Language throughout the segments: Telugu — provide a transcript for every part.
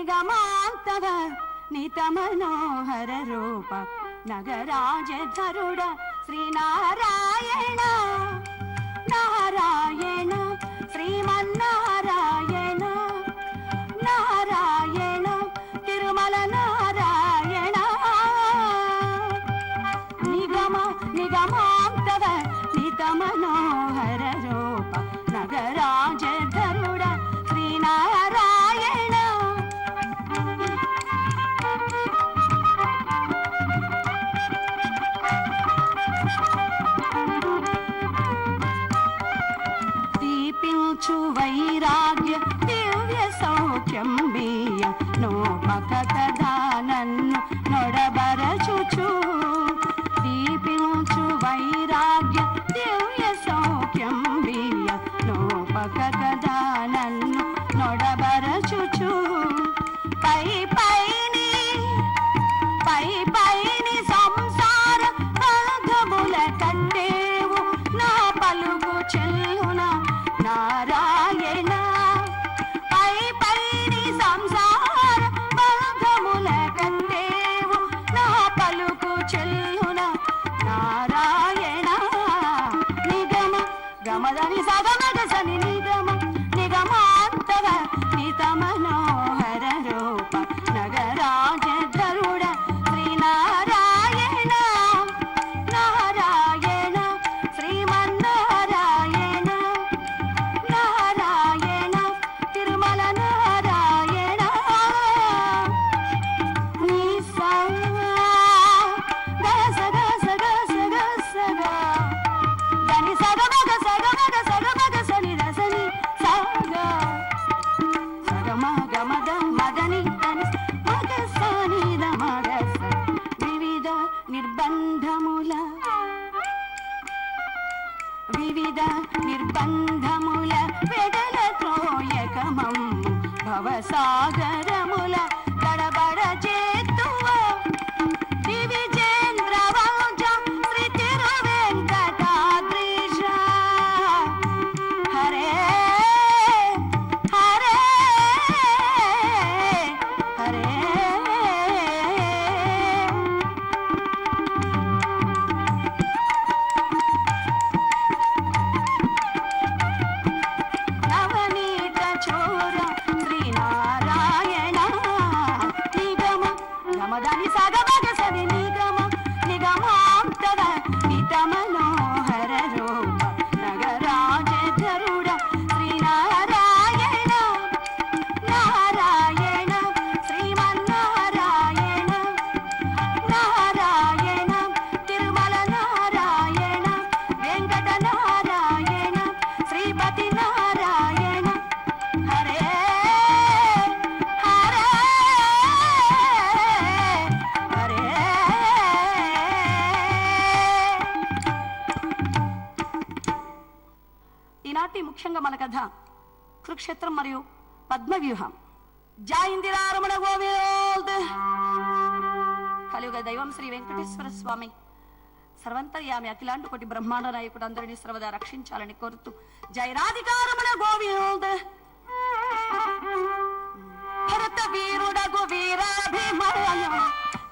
నిగమాంతవ నిత మనోహర రూప నగరాజధరుడ శ్రీనారాయణ నారాయణ శ్రీమన్నారాయణ నారాయణ తిరుమల నారాయణ నిగమాంతవ నిత మనోహర రూప నగరాజధరుడ శ్రీనారాయణ దీపించు వైరాగ్య దివ్య సౌఖ్యం బియ్య నోపక కదా నన్ను నొడబరచుచు దీపించు వైరాగ్య దివ్య సౌఖ్యం బియ్య నోపక కదా నన్ను నొడబరచుచు పై పైని సంసార బంధముల కట్టేవు నా పలుకు చెల్లున నారాయణ పైని సంసార బంధముల కట్టేవు నా పలుకు చెల్లున నారాయణ నిగమ గమదని సగమగసని నిగమాంతవ నిత మనోహర రూప నగరాజధరుడ శ్రీనారాయణ నారాయణ శ్రీమన్నారాయణ నారాయణ తిరుమల నారాయణ నీ దని సగమగ సని రసని సాగా సగమగమద మదని దని మగ సని రమగస వివిధ నిర్బంధముల వెడల త్రోయకమమ్ము భవసాగరముల గడబడ చేతువ దివిజేంద్ర వంశ శ్రీ తిరువెంకటాద్రీశ హరే హరే హరే నవనీత చోర శ్రీనారాయణ గమదని సగమగ సని నిగమాంతవ నిత మనోహర రూప నగరాజధరుడ శ్రీనారాయణ నారాయణ శ్రీమన్నారాయణ నారాయణ తిరుమల నారాయణ వెంకట నారాయణ శ్రీపతి నారాయణ హరే హరే హరే ఈనాటి ముఖ్యంగా మన కథ కురుక్షేత్రం మరియు పద్మవ్యూహం. జై ఇందిరారమణ గోవింద. కలియుగ దైవం శ్రీ వెంకటేశ్వర స్వామి సర్వంతర్యామి అఖిలాంటి కోటి బ్రహ్మాండ నాయకుడు అందరినీ సర్వదా రక్షించాలని కోరుతూ జై రాధికారమణ గోవింద. భరత వీరుడగు వీరాభిమన్యు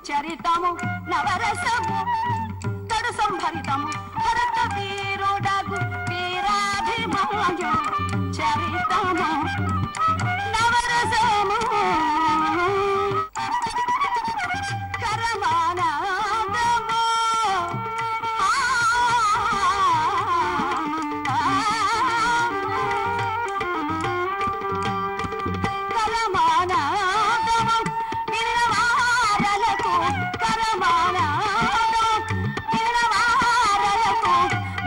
చరితము నవరసము తడు సంభరితము. భరత వీరుడగు వీరాభిమన్యు చరితము నవరసము కరమానందము కరమానందము వినవారలకు కరమానందము వినవారలకు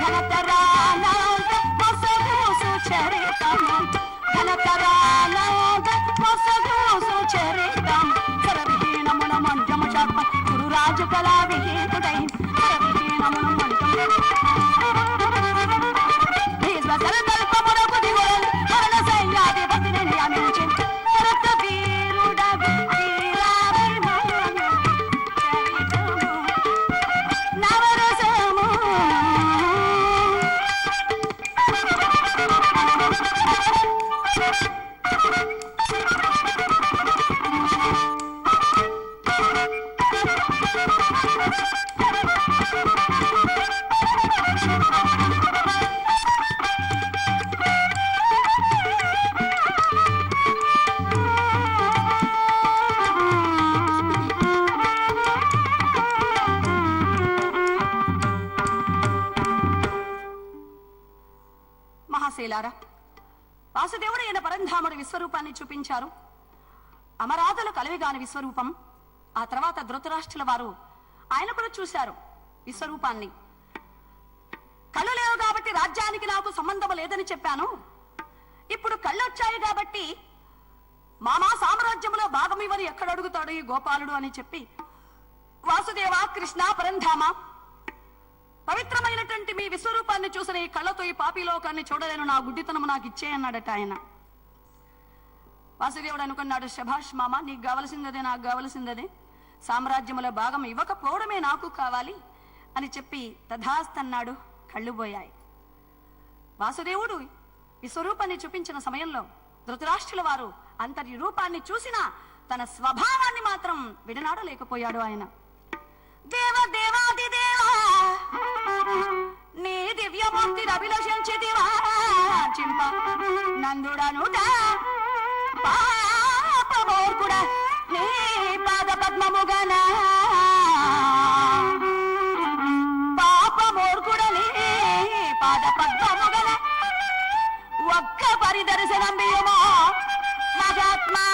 ఘనతరానంద పొసగూసు చరితము ఘనతరానంద పొసగూసు చరితం సరవిహీనమున మంజము శాత్మ గురురాజు కళా విహీనుడై సరవిహీనమున మంజము నవరసము మహాశైలారా, వాసుదేవుడు ఈయన పరంధాముడి విశ్వరూపాన్ని చూపించారు. అమరాధులు కలవిగాని విశ్వరూపం. ఆ తర్వాత ధృతరాష్ట్రుల వారు ఆయన కూడా చూశారు విశ్వరూపాన్ని. కళ్ళు లేవు కాబట్టి రాజ్యానికి నాకు సంబంధం లేదని చెప్పాను. ఇప్పుడు కళ్ళు వచ్చాయి కాబట్టి మామా సామ్రాజ్యంలో భాగం ఇవ్వని ఎక్కడ అడుగుతాడు ఈ గోపాలుడు అని చెప్పి, వాసుదేవ, కృష్ణ, పరంధామ, పవిత్రమైనటువంటి మీ విశ్వరూపాన్ని చూసిన ఈ కళ్ళతో ఈ పాపిలోకాన్ని చూడలేను, నా గుడ్డితనము నాకు ఇచ్చేయన్నాడట ఆయన. వాసుదేవుడు అనుకున్నాడు, శభాష్ మామ, నీకు కావలసిందదే, నాకు కావలసిందదే, సామ్రాజ్యముల భాగం ఇవ్వకపోవడమే నాకు కావాలి అని చెప్పి తథాస్తన్నాడు. కళ్ళు పోయాయి. వాసుదేవుడు విశ్వరూపాన్ని చూపించిన సమయంలో ధృతరాష్ట్రుల వారు అంతటి రూపాన్ని చూసిన తన స్వభావాన్ని మాత్రం విడనాడలేకపోయాడు ఆయన. దేవ దేవాది దేవా, నీ దివ్యమూర్తి అభిలషించితివా చింప నందుడనుట పాపమోర్కుడా నీ పాద పద్మముగనా, పాపమోర్కుడా నీ పాద పద్మముగన ఒక్క పరిదర్శనం బియ్యమో మహాత్మా.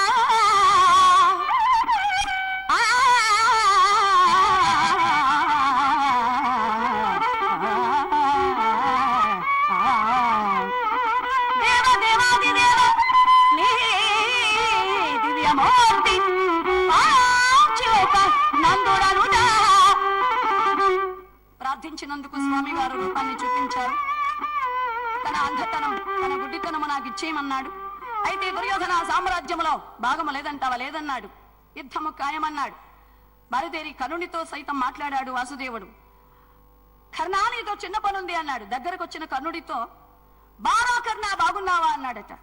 ప్రార్థించినందుకు స్వామి వారు రూపాన్ని చూపించారు. తన అంధతనం, తన గుడ్డితనము నాకు ఇచ్చేయమన్నాడు. అయితే దుర్యోధన సామ్రాజ్యములో భాగము లేదంటావా? లేదన్నాడు. యుద్ధము ఖాయమన్నాడు. బయలుదేరి కర్ణునితో సైతం మాట్లాడాడు వాసుదేవుడు. కర్ణా, నీతో చిన్న పనుంది అన్నాడు. దగ్గరకు వచ్చిన కర్ణుడితో, బావా కర్ణ బాగున్నావా అన్నాడట.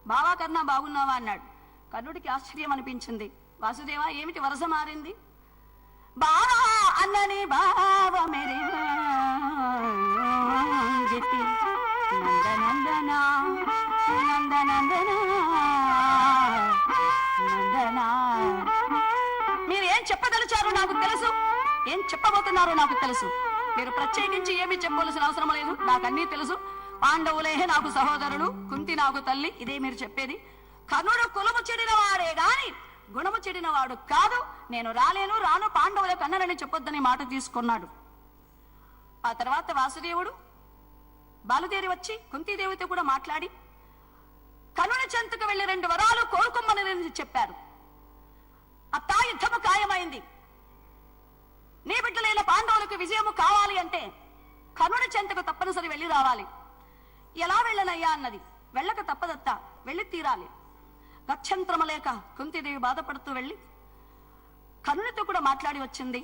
బావా కర్ణ బాగున్నావా అన్నాడు. కర్ణుడికి ఆశ్చర్యం అనిపించింది. వాసుదేవ, ఏమిటి వరస మారింది? బావా అన్నని బావ మేరే నందనందన నందనందన నందన. మీరు ఏం చెప్పదలిచారో నాకు తెలుసు, ఏం చెప్పబోతున్నారో నాకు తెలుసు. మీరు ప్రత్యేకించి ఏమీ చెప్పవలసిన అవసరం లేదు, నాకు అన్నీ తెలుసు. పాండవులే నాకు సహోదరుడు, కుంతి నాకు తల్లి, ఇదే మీరు చెప్పేది. కర్ణుడు కులము చెడిన వాడే గాని గుణము చెడినవాడు కాదు. నేను రాలేను, రాను, పాండవుల కన్నడని చెప్పొద్దని మాట తీసుకున్నాడు. ఆ తర్వాత వాసుదేవుడు బయలుదేరి వచ్చి కుంతీదేవితో కూడా మాట్లాడి కర్ణుని చెంతకు వెళ్లి 2 వరాలు కోరుకోమని చెప్పారు. అత్తా, యుద్ధము ఖాయమైంది. నీ బిడ్డలైన పాండవులకు విజయము కావాలి అంటే కర్ణుని చెంతకు తప్పనిసరి వెళ్లి రావాలి. ఎలా వెళ్ళనయ్యా అన్నది. వెళ్ళక తప్పదత్తా, వెళ్ళి తీరాలి. గత్యంతరము లేక కుంతీదేవి బాధపడుతూ వెళ్ళి కర్ణునితో కూడా మాట్లాడి వచ్చింది.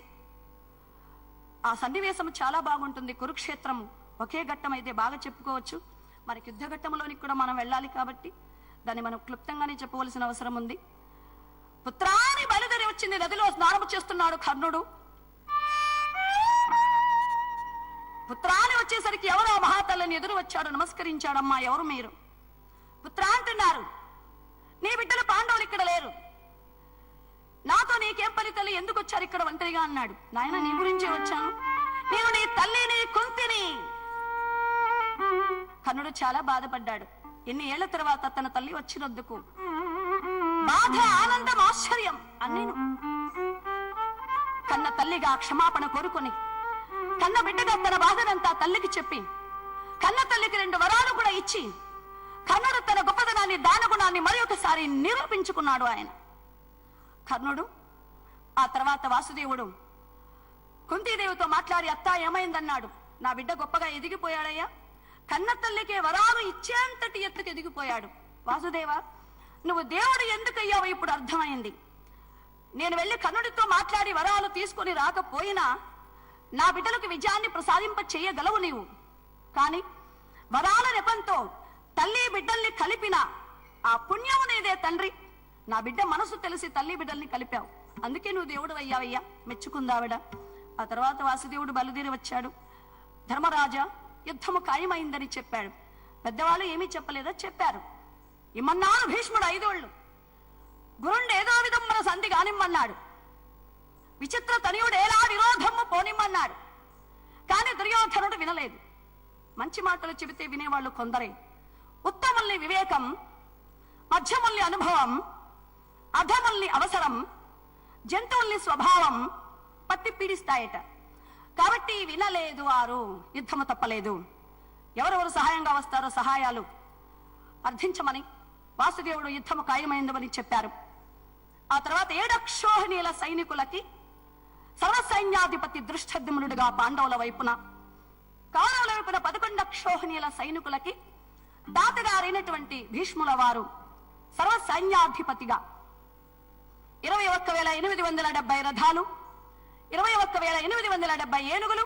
ఆ సన్నివేశం చాలా బాగుంటుంది. కురుక్షేత్రం ఒకే ఘట్టం అయితే బాగా చెప్పుకోవచ్చు. మనకి యుద్ధ ఘట్టంలోనికి కూడా మనం వెళ్ళాలి కాబట్టి దాన్ని మనం క్లుప్తంగానే చెప్పవలసిన అవసరం ఉంది. పుత్రాన్ని బయలుదేరి వచ్చింది. నదిలో స్నానము చేస్తున్నాడు కర్ణుడు. పుత్రాన్ని వచ్చేసరికి ఎవరో మహాతల్లిని ఎదురు వచ్చాడు. నమస్కరించాడమ్మా, ఎవరు మీరు? పుత్రా అంటున్నారు. నీ బిడ్డలు పాండవులు ఇక్కడ లేరు, నాతో నీకేం పని తల్లి, ఎందుకు వచ్చారు ఇక్కడ ఒంటరిగా అన్నాడు. నాయన, నీ గురించే వచ్చాను, నేను నీ తల్లిని కుంతిని. కర్ణుడు చాలా బాధపడ్డాడు. ఎన్ని ఏళ్ల తర్వాత తన తల్లి వచ్చినందుకు బాధ, ఆనందం, ఆశ్చర్యం అన్నీను. కన్న తల్లిగా క్షమాపణ కోరుకొని కన్న బిడ్డగా తన బాధనంతా తల్లికి చెప్పి కన్న తల్లికి 2 వరాలు కూడా ఇచ్చి కర్ణుడు తన గొప్పదనాన్ని, దానగుణాన్ని మరి ఒకసారి నిరూపించుకున్నాడు ఆయన. కర్ణుడు ఆ తర్వాత వాసుదేవుడు కుంతీదేవితో మాట్లాడి, అత్తా ఏమైందన్నాడు. నా బిడ్డ గొప్పగా ఎదిగిపోయాడయ్యా, కన్న తల్లికే వరాలు ఇచ్చేంతటి ఎత్తుకు ఎదిగిపోయాడు. వాసుదేవ, నువ్వు దేవుడు ఎందుకయ్యావో ఇప్పుడు అర్థమైంది. నేను వెళ్ళి కర్ణుడితో మాట్లాడి వరాలు తీసుకుని రాకపోయినా నా బిడ్డలకు విజయాన్ని ప్రసాదింప చేయగలవు నీవు. కానీ వరాల నెపంతో తల్లి బిడ్డల్ని కలిపిన ఆ పుణ్యము నీదే తండ్రి. నా బిడ్డ మనసు తెలిసి తల్లి బిడ్డల్ని కలిపావు, అందుకే నువ్వు దేవుడు అయ్యావయ్యా, మెచ్చుకుందావిడ. ఆ తర్వాత వాసుదేవుడు బయలుదేరి వచ్చాడు. ధర్మరాజా, యుద్ధము ఖాయమైందని చెప్పాడు. పెద్దవాళ్ళు ఏమీ చెప్పలేదా? చెప్పారు. ఇమ్మన్నాడు భీష్ముడు 5 ఏళ్ళు. గురుండు ఏదో విధమున సంధి కానిమ్మన్నాడు. విచిత్ర తనయుడు ఎలా విరోధము పోనిమ్మన్నాడు. కానీ దుర్యోధనుడు వినలేదు. మంచి మాటలు చెబితే వినేవాళ్ళు కొందరే, ఉత్తముల్ని వివేకం, మధ్యముల్ని అనుభవం, అధముల్ని అవసరం, జంతువుల్ని స్వభావం పట్టి పీడిస్తాయట. కాబట్టి వినలేదు వారు, యుద్ధము తప్పలేదు. ఎవరెవరు సహాయంగా వస్తారో సహాయాలు అర్థించమని వాసుదేవుడు యుద్ధము ఖాయమైందని చెప్పారు. ఆ తర్వాత 7 అక్షోహిణీల సైనికులకి సర్వసైన్యాధిపతి దృష్టద్యుమ్నుడుగా పాండవుల వైపున, కౌరవుల వైపున 11 అక్షోహిణీల సైనికులకి తాతగారైనటువంటి భీష్ముల వారు సర్వసైన్యాధిపతిగా 21,870 రథాలు, 21,870 ఏనుగులు,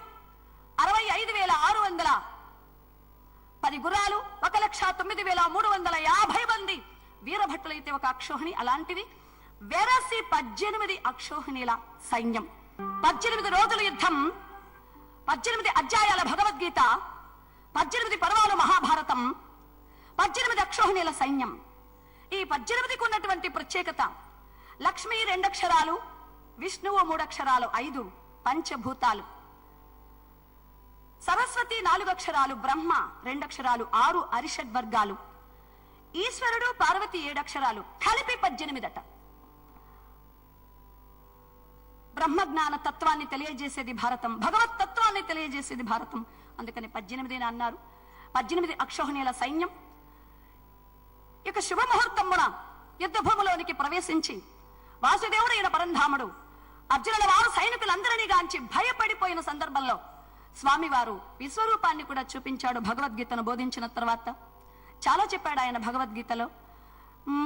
65,610 గుర్రాలు, 1,09,350 మంది వీరభట్టులైతే ఒక అక్షోహిణి. అలాంటివి వెరసి 18 అక్షోహిణీల సైన్యం. 18 రోజుల యుద్ధం, 18 అధ్యాయాల భగవద్గీత, 18 పర్వాలు మహాభారతం, 18 అక్షోహిణీల సైన్యం. ఈ 18కి ఉన్నటువంటి ప్రత్యేకత, లక్ష్మి 2 అక్షరాలు, విష్ణువు 3 అక్షరాలు, 5 పంచభూతాలు, సరస్వతి 4 అక్షరాలు, బ్రహ్మ 2 అక్షరాలు, 6 అరిషడ్వర్గాలు, ఈశ్వరుడు పార్వతి 7 అక్షరాలు, కలిపి 18 బ్రహ్మజ్ఞాన తత్వాన్ని తెలియజేసేది భారతం, భగవత్ తత్వాన్ని తెలియజేసేది భారతం. అందుకని 18 అన్నారు. 18 అక్షోహిణీల సైన్యం ఇక శుభముహూర్తమున యుద్ధ భూమిలోనికి ప్రవేశించి వాసుదేవుడు ఈయన పరంధాముడు అర్జునుల వారు సైనికులందరినీ గాంచి భయపడిపోయిన సందర్భంలో స్వామివారు విశ్వరూపాన్ని కూడా చూపించాడు. భగవద్గీతను బోధించిన తర్వాత చాలా చెప్పాడు ఆయన భగవద్గీతలో.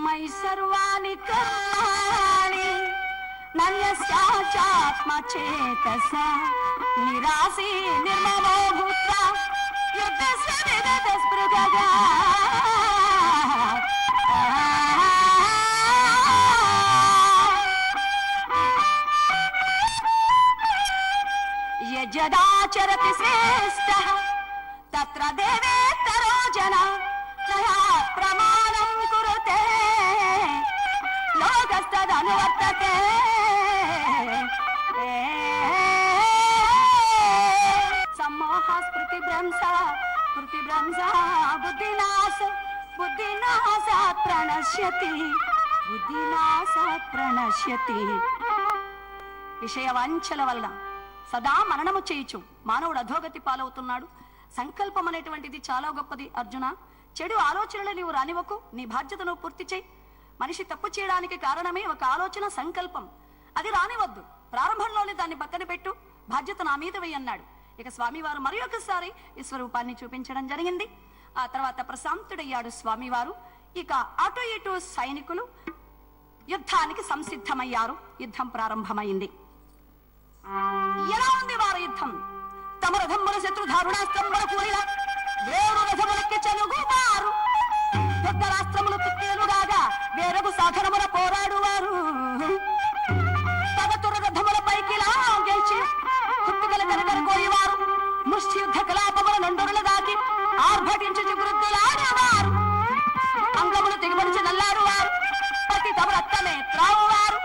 మై సర్వాణి కర్మాణి నన్యస్యాచాత్మ చేతస నిరాశీ నిర్మమో భూత్వా యుద్ధస్య విగత స్పృహగా యజదాచరతి శ్రేష్ఠః తత్ర దేవేత్తరో జనా నయా ప్రమాణం కురుతే లోకస్తదనువర్తతే సమ్మోహ స్మృతి భ్రంశ బుద్ధినాశాత్ ప్రణశ్యతి. విషయ వాంఛల వల్ల సదా మననము చేయుచు మానవుడు అధోగతి పాలవుతున్నాడు. సంకల్పం అనేటువంటిది చాలా గొప్పది అర్జున. చెడు ఆలోచనలు నీవు రానివ్వకు, నీ బాధ్యతను పూర్తి చేయి. మనిషి తప్పు చేయడానికి కారణమే ఒక ఆలోచన, సంకల్పం. అది రానివద్దు. ప్రారంభంలోనే దాన్ని పక్కన పెట్టు, బాధ్యత నా మీద వెయ్యన్నాడు. ఇక స్వామివారు మరి ఒకసారి ఈ స్వరూపాన్ని చూపించడం జరిగింది. ఆ తర్వాత ప్రశాంతుడయ్యాడు స్వామివారు. ఇక అటు ఇటు సైనికులు యుద్ధానికి సంసిద్ధమయ్యారు. యుద్ధం ప్రారంభమైంది. ఎలా ఉంది వారి యుద్ధం? తమ రథముల శత్రుధారుణాస్త్రముల కూలిన వేరు రథములకి చెలుగువారు, యుద్ధరాస్త్రములు తుక్కేలు రాగా వేరొక సాధనముల పోరాడువారు. తగతుర రథముల పైకి గెలిచి కుట్టుగల కనకరుకోయేవారు, ముష్టి యుద్ధ కలాపముల నండురుల దాకి ఆర్భటించి చిగురుద్దులాడేవారు, అంగములు తెగిమనిచి నల్లాడువారు, ప్రతి తమ రక్తమే త్రావువారు,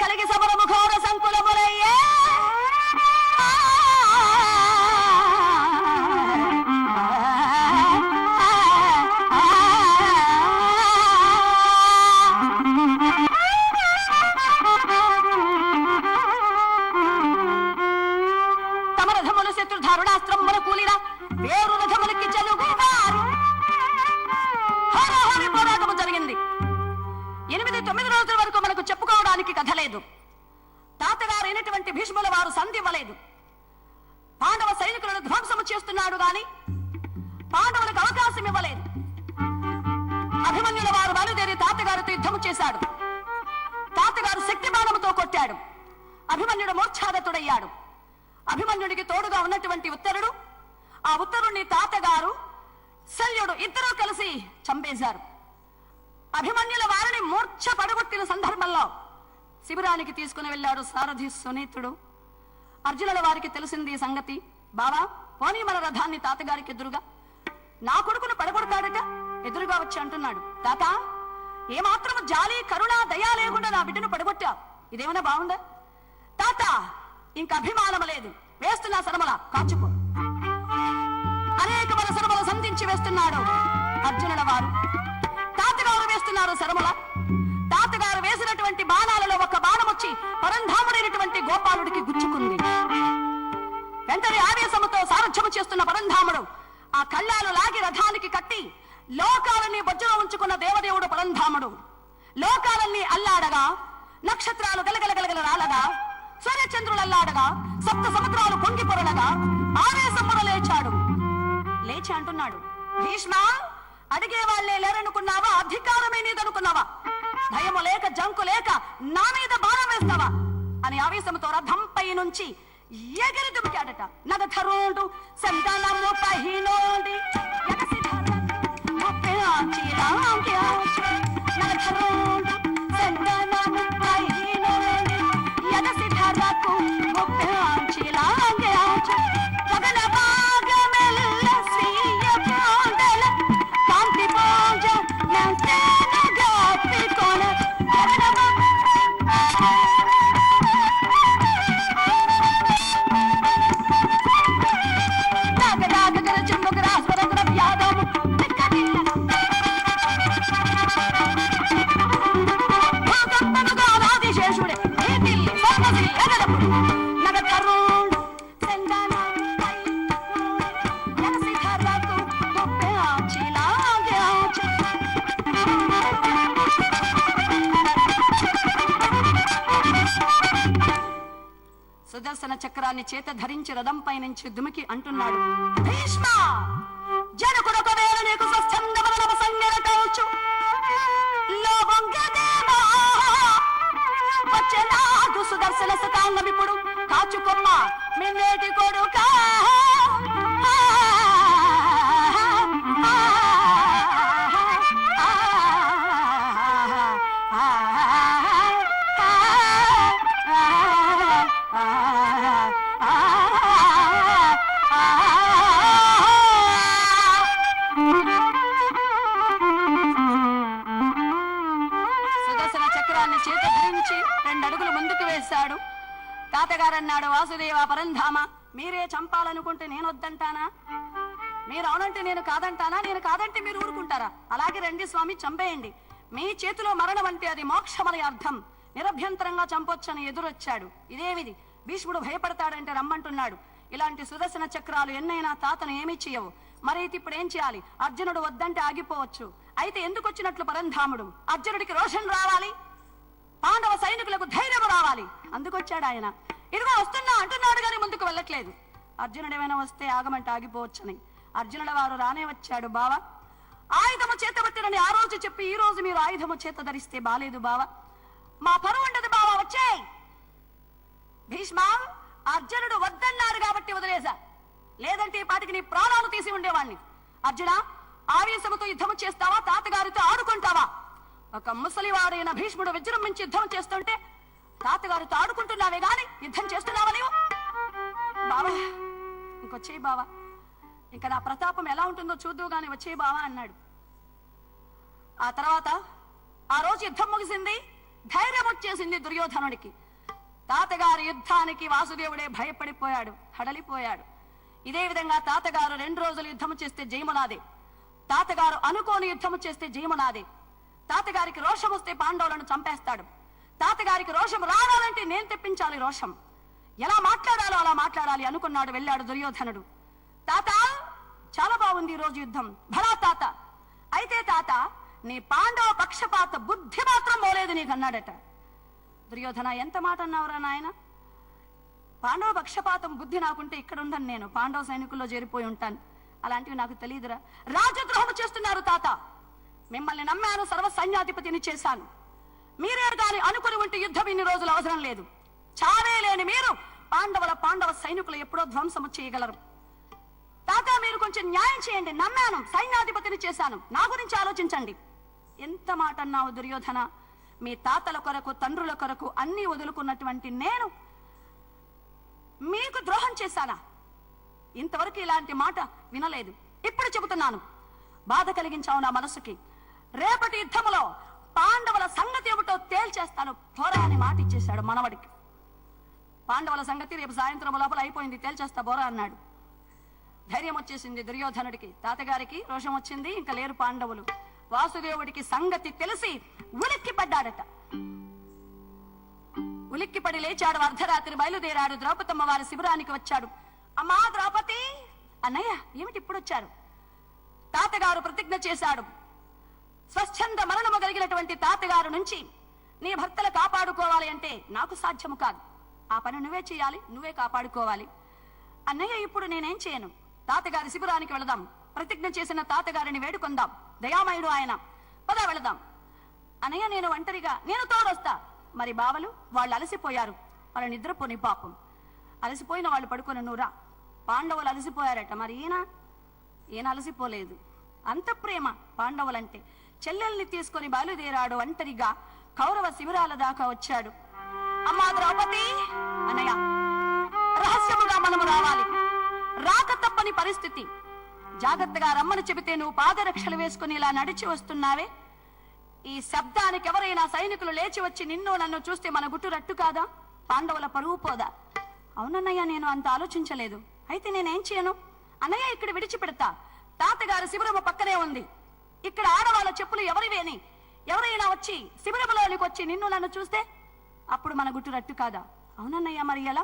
కలిగి సమరము ఘోర సంకులములయ్యే. తమ రథములు శత్రుధారుణాస్త్రముల కూలిన వేరు రథములకి చెలుగువారు. హోరాహోరీ పోరాటము జరిగింది. 8-9 రోజుల వరకు మనకు చెప్పుకోవడానికి కథ లేదు. తాతగారైనటువంటి భీష్ముల వారు సంధివ్వలేదు. పాండవ సైనికులను ధ్వంసము చేస్తున్నాడు గాని పాండవులకు అవకాశం ఇవ్వలేదు. అభిమన్యుల వారు బయలుదేరి తాతగారితో యుద్ధము చేశాడు. తాతగారు శక్తి బాణముతో కొట్టాడు. అభిమన్యుడు మూర్ఛాగతుడయ్యాడు. అభిమన్యుడికి తోడుగా ఉన్నటువంటి ఉత్తరుడు, ఆ ఉత్తరుణ్ణి తాతగారు శల్యుడు ఇద్దరూ కలిసి చంపేశారు. అభిమన్యుల వారిని మూర్ఛ పడగొట్టిన సందర్భంలో శిబిరానికి తీసుకుని వెళ్ళాడు సారథి సునీతుడు. అర్జునుల వారికి తెలిసింది సంగతి. బావా, పోనీ మన రథాన్ని తాతగారికి ఎదురుగా, నా కొడుకును పడగొడతాడట, ఎదురుగా వచ్చి అంటున్నాడు, తాత ఏమాత్రము జాలి కరుణ దయా లేకుండా నా బిడ్డను పడగొట్టా, ఇదేమైనా బాగుందా? తాత ఇంక అభిమానం లేదు, వేస్తున్నా సరమల కాచుకో. అనేక మన సరమల సంధించి వేస్తున్నాడు. అర్జునుల వారు. తాతగారు వేస్తున్నారు శరముల. తాతగారు వేసినటువంటి బాణాలలో ఒక బాణం వచ్చి పరంధాముడైనటువంటి గోపాలుడికి గుచ్చుకుంది. వెంటనే ఆవేశముతో సారథ్యము చేస్తున్న పరంధాముడు ఆ కళ్ళాలు లాగి రథానికి కట్టి లోకాలన్నీ బొజ్జలో ఉంచుకున్న దేవదేవుడు పరంధాముడు లోకాలన్నీ అల్లాడగా, నక్షత్రాలు గలగలగలగల రాలగా, సూర్యచంద్రులు అల్లాడగా, సప్త సముద్రాలు పొంగి పొరలగా ఆవేశమున లేచాడు. లేచి అంటున్నాడు, భీష్మ, అడిగే వాళ్లే లేరనుకున్నావా? అధికారమే నీదనుకున్నావా? భయము లేక జంకు లేక నా మీద బాణం వేస్తావా అని ఆవేశంతో రథంపై నుంచి ఎగిరి దుమికాడట. నగధరుడు సంతానము పహినోడి నగధరుడు సంతానము పహినోడి ఎగసి ధరకు గగన భాగమెల్ల శ్రీయ పాండల కాంతి పాంజ నంతేన గాపి కోన సుదర్శన చక్రాన్ని చేత ధరించి రథంపై నుంచి దుమికి అంటున్నాడు, భీష్మ, జనకుడొక వేళ నీకు స్వచ్ఛందమున సంజ్ఞల కావచ్చు. లోభంగదేవా వచ్చనాగు సుదర్శన సతాంగమిప్పుడు కాచుకొమ్మ మిన్నేటి కొడుకా. సుదర్శన చక్రాన్ని చేత ధరించి 2 అడుగులు ముందుకు వేశాడు. తాతగారన్నాడు, వాసుదేవ, పరంధామ, మీరే చంపాలనుకుంటే నేను వద్దంటానా? మీరు అవునంటే నేను కాదంటానా? నేను కాదంటే మీరు ఊరుకుంటారా? అలాగే రండి స్వామి, చంపేయండి. మీ చేతిలో మరణం అంటే అది మోక్షమని అర్థం. నిరభ్యంతరంగా చంపొచ్చని ఎదురొచ్చాడు. ఇదేమిది? భీష్ముడు భయపడతాడంటే రమ్మంటున్నాడు. ఇలాంటి సుదర్శన చక్రాలు ఎన్నైనా తాతను ఏమీ చేయవు. మరి ఇప్పుడు ఏం చేయాలి? అర్జునుడు వద్దంటే ఆగిపోవచ్చు. అయితే ఎందుకు వచ్చినట్లు పరంధాముడు? అర్జునుడికి రోషం రావాలి, పాండవ సైనికులకు ధైర్యం రావాలి. అందుకొచ్చాడు ఆయన. ఇదిగో వస్తున్నా అంటున్నాడు గాని ముందుకు వెళ్ళట్లేదు. అర్జునుడు ఏమైనా వస్తే ఆగమంటే ఆగిపోవచ్చని. అర్జునుల వారు రానే వచ్చాడు. బావా, ఆయుధము చేతబట్టినని ఆ రోజు చెప్పి ఈ రోజు మీరు ఆయుధము చేత ధరిస్తే బాలేదు బావా, మా పరువు ఉండదు బావా, వచ్చేయ్. భీష్మ, అర్జునుడు వద్దన్నాడు కాబట్టి వదిలేశా, లేదంటే ఈ పాటికి నీ ప్రాణాలు తీసి ఉండేవాణ్ణి. అర్జున, ఆవేశముతో యుద్ధము చేస్తావా? తాతగారితో ఆడుకుంటావా? ఒక ముసలివాడైన భీష్ముడు విజృంభించి యుద్ధం చేస్తుంటే తాతగారితో ఆడుకుంటున్నావే గాని యుద్ధం చేస్తున్నావా నీవు? బావా, ఇంకొచ్చేయి బావా, ఇంకా నా ప్రతాపం ఎలా ఉంటుందో చూద్దు గాని వచ్చేయి బావా అన్నాడు. ఆ తర్వాత ఆ రోజు యుద్ధం ముగిసింది. ధైర్యం వచ్చేసింది దుర్యోధనుడికి. తాతగారి యుద్ధానికి వాసుదేవుడే భయపడిపోయాడు, హడలిపోయాడు. ఇదే విధంగా తాతగారు 2 రోజులు యుద్ధము చేస్తే జయమునాదే. తాతగారు అనుకోని యుద్ధము చేస్తే జయమునాదే. తాతగారికి రోషం వస్తే పాండవులను చంపేస్తాడు. తాతగారికి రోషం రావాలంటే నేను తెప్పించాలి రోషం. ఎలా మాట్లాడాలో అలా మాట్లాడాలి అనుకున్నాడు. వెళ్ళాడు దుర్యోధనుడు. తాత, చాలా బాగుంది ఈ రోజు యుద్ధం. భలా తాత. అయితే తాత, నీ పాండవ పక్షపాత బుద్ధి మాత్రం మోలేదు నీకు అన్నాడట. దుర్యోధన, ఎంత మాట అన్నావురా నాయన? పాండవ పక్షపాతం బుద్ధి నాకుంటే ఇక్కడ ఉండను, నేను పాండవ సైనికుల్లో చేరిపోయి ఉంటాను. అలాంటివి నాకు తెలియదురా. రాజద్రోహం చేస్తున్నారు తాత. మిమ్మల్ని నమ్మాను, సర్వ సైన్యాధిపతిని చేశాను. మీరే గాని అనుకుని ఉంటే యుద్ధం ఇన్ని రోజులు అవసరం లేదు. చావే లేని మీరు పాండవ సైనికులు ఎప్పుడో ధ్వంసము చేయగలరు. తాత, మీరు కొంచెం న్యాయం చేయండి. నమ్మాను, సైన్యాధిపతిని చేశాను, నా గురించి ఆలోచించండి. ఎంత మాట అన్నావు దుర్యోధన? మీ తాతల కొరకు, తండ్రుల కొరకు అన్ని వదులుకున్నటువంటి నేను మీకు ద్రోహం చేశానా? ఇంతవరకు ఇలాంటి మాట వినలేదు. ఇప్పుడు చెబుతున్నాను, బాధ కలిగించావు నా మనసుకి. రేపటి యుద్ధములో పాండవుల సంగతి ఏమిటో తేల్చేస్తాను, పోరా అని మాట ఇచ్చేశాడు మనవడికి. పాండవుల సంగతి రేపు సాయంత్రం లోపల అయిపోయింది, తేల్చేస్తా బోరా అన్నాడు. ధైర్యం వచ్చేసింది దుర్యోధనుడికి. తాతగారికి రోషం వచ్చింది. ఇంకా లేరు పాండవులు. వాసుదేవుడికి సంగతి తెలిసి ఉలిక్కి పడ్డాడట. ఉలిక్కిపడి లేచాడు. అర్ధరాత్రి బయలుదేరాడు. ద్రౌపదమ్మ వారి శిబిరానికి వచ్చాడు. అమ్మా ద్రౌపది, అన్నయ్య ఏమిటి ఇప్పుడు వచ్చారు? తాతగారు ప్రతిజ్ఞ చేశాడు. స్వచ్ఛంద మరణము కలిగినటువంటి తాతగారు నుంచి నీ భర్తలు కాపాడుకోవాలి అంటే నాకు సాధ్యము కాదు. ఆ పని నువ్వే చేయాలి, నువ్వే కాపాడుకోవాలి. అన్నయ్య ఇప్పుడు నేనేం చేయను? తాతగారి శిబిరానికి వెళదాం. ప్రతిజ్ఞ చేసిన తాతగారిని వేడుకొందాం. దయామయుడు ఆయన. పద వెళదాం. అన్నయ్య నేను ఒంటరిగా, నేను తోడొస్తా. మరి బావలు వాళ్ళు అలసిపోయారు, వాళ్ళు నిద్రపోని పాపం. అలసిపోయిన వాళ్ళు పడుకొని నువ్వురా. పాండవులు అలసిపోయారట. మరి ఈయన అలసిపోలేదు. అంత ప్రేమ పాండవులంటే. చెల్లెల్ని తీసుకొని బయలుదేరాడు ఒంటరిగా. కౌరవ శిబిరాల దాకా వచ్చాడు. అమ్మా ద్రౌపది, అన్నయ్య రహస్యముగా మనము రావాలి. రాక తప్పని పరిస్థితి. జాగ్రత్తగా రమ్మని చెబితే నువ్వు పాదరక్షలు వేసుకుని ఇలా నడిచి వస్తున్నావే. ఈ శబ్దానికి ఎవరైనా సైనికులు లేచి వచ్చి నిన్ను నన్ను చూస్తే మన గుట్టు రట్టు కాదా? పాండవుల పరువు పోదా? అవునన్నయ్య, నేను అంత ఆలోచించలేదు. అయితే నేనేం చేయను? అన్నయ్య ఇక్కడ విడిచిపెడతా. తాతగారి శిబిరము పక్కనే ఉంది. ఇక్కడ ఆడవాళ్ళ చెప్పులు ఎవరివేని ఎవరైనా వచ్చి శిబిరములోనికి వచ్చి నిన్ను నన్ను చూస్తే అప్పుడు మన గుట్టు రట్టు కాదా? అవునన్నయ్య, మరి ఎలా?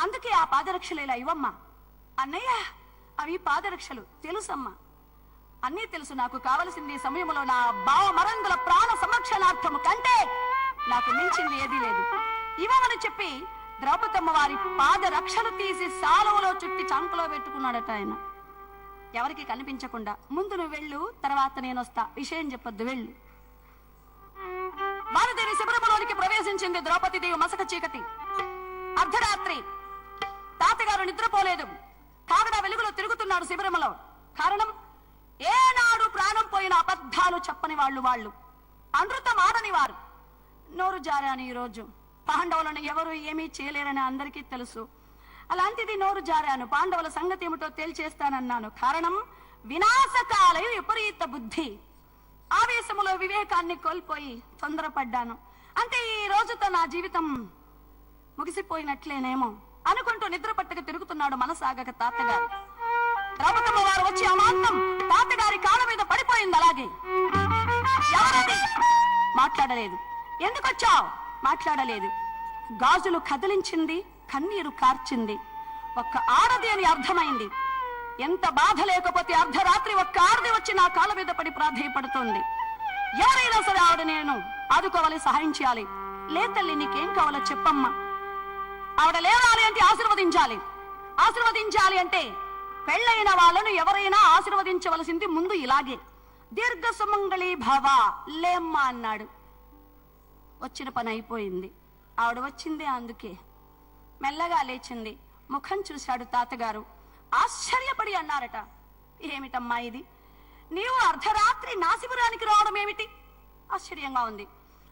అందుకే ఆ పాదరక్షలు ఇలా ఇవ్వమ్మా. అన్నయ్య అవి పాదరక్షలు తెలుసమ్మా, అన్నీ తెలుసు. నాకు కావలసింది సమయంలో నా భావ మరంగుల ప్రాణ సంరక్షణార్థము కంటే నాకు మించింది ఏదీ లేదు. ఇవ్వమని చెప్పి ద్రౌపదమ్మ వారి పాదరక్షలు తీసి సాలువలో చుట్టి చంకలో పెట్టుకున్నాడట ఆయన. ఎవరికి కనిపించకుండా. ముందు నువ్వు వెళ్ళు, తర్వాత నేను వస్తా. విషయం చెప్పొద్దు, వెళ్ళు. వారిదేవి శిబిరములోనికి ప్రవేశించింది. ద్రౌపదీదేవి మసక చీకటి. అర్ధరాత్రి. తాతగారు నిద్రపోలేదు. కాగడా వెలుగులో తిరుగుతున్నాడు శిబిరములో. కారణం, ఏనాడు ప్రాణం పోయిన అబద్ధాలు చెప్పని వాళ్ళు, అనృతం ఆడని వారు. నోరు జారాను ఈరోజు. పాండవులను ఎవరు ఏమీ చేయలేరని అందరికీ తెలుసు. అలాంటిది నోరు జారాను. పాండవుల సంగతి ఏమిటో తేల్చేస్తానన్నాను. కారణం, వినాశకాలయ విపరీత బుద్ధి. ఆవేశములో వివేకాన్ని కోల్పోయి తొందరపడ్డాను. అంటే ఈ రోజుతో నా జీవితం ముగిసిపోయినట్లేనేమో అనుకుంటూ నిద్ర పట్టక తిరుగుతున్నాడు మనసాగక తాతగారు. ద్రౌపదమ్మ వారు వచ్చి అమాంతం తాతగారి కాళ్ళ మీద పడిపోయింది. అలాగే ఎవరది? మాట్లాడలేదు. ఎందుకు వచ్చావు? మాట్లాడలేదు. గాజులు కదిలించింది, కన్నీరు కార్చింది. ఒక్క ఆడది అని అర్థమైంది. ఎంత బాధ లేకపోతే అర్ధరాత్రి ఒక్క ఆడది వచ్చి నా కాళ్ళ మీద పడి ప్రాధేయపడుతోంది. ఎవరైనా సరే ఆవిడ నేను ఆదుకోవాలి, సహాయం చేయాలి. లే తల్లి, నీకేం కావాలో చెప్పమ్మా. ఆవిడ లేవాలి అంటే ఆశీర్వదించాలి. ఆశీర్వదించాలి అంటే పెళ్ళైన వాళ్ళను ఎవరైనా ఆశీర్వదించవలసింది ముందు ఇలాగే. దీర్ఘ సుమంగళి భవ, లేమ్మా అన్నాడు. వచ్చిన పని అయిపోయింది. ఆవిడ వచ్చిందే అందుకే. మెల్లగా లేచింది. ముఖం చూశాడు తాతగారు. ఆశ్చర్యపడి అన్నారట, ఏమిటమ్మా ఇది? నీవు అర్ధరాత్రి నా శిబిరానికి రావడం ఏమిటి? ఆశ్చర్యంగా ఉంది.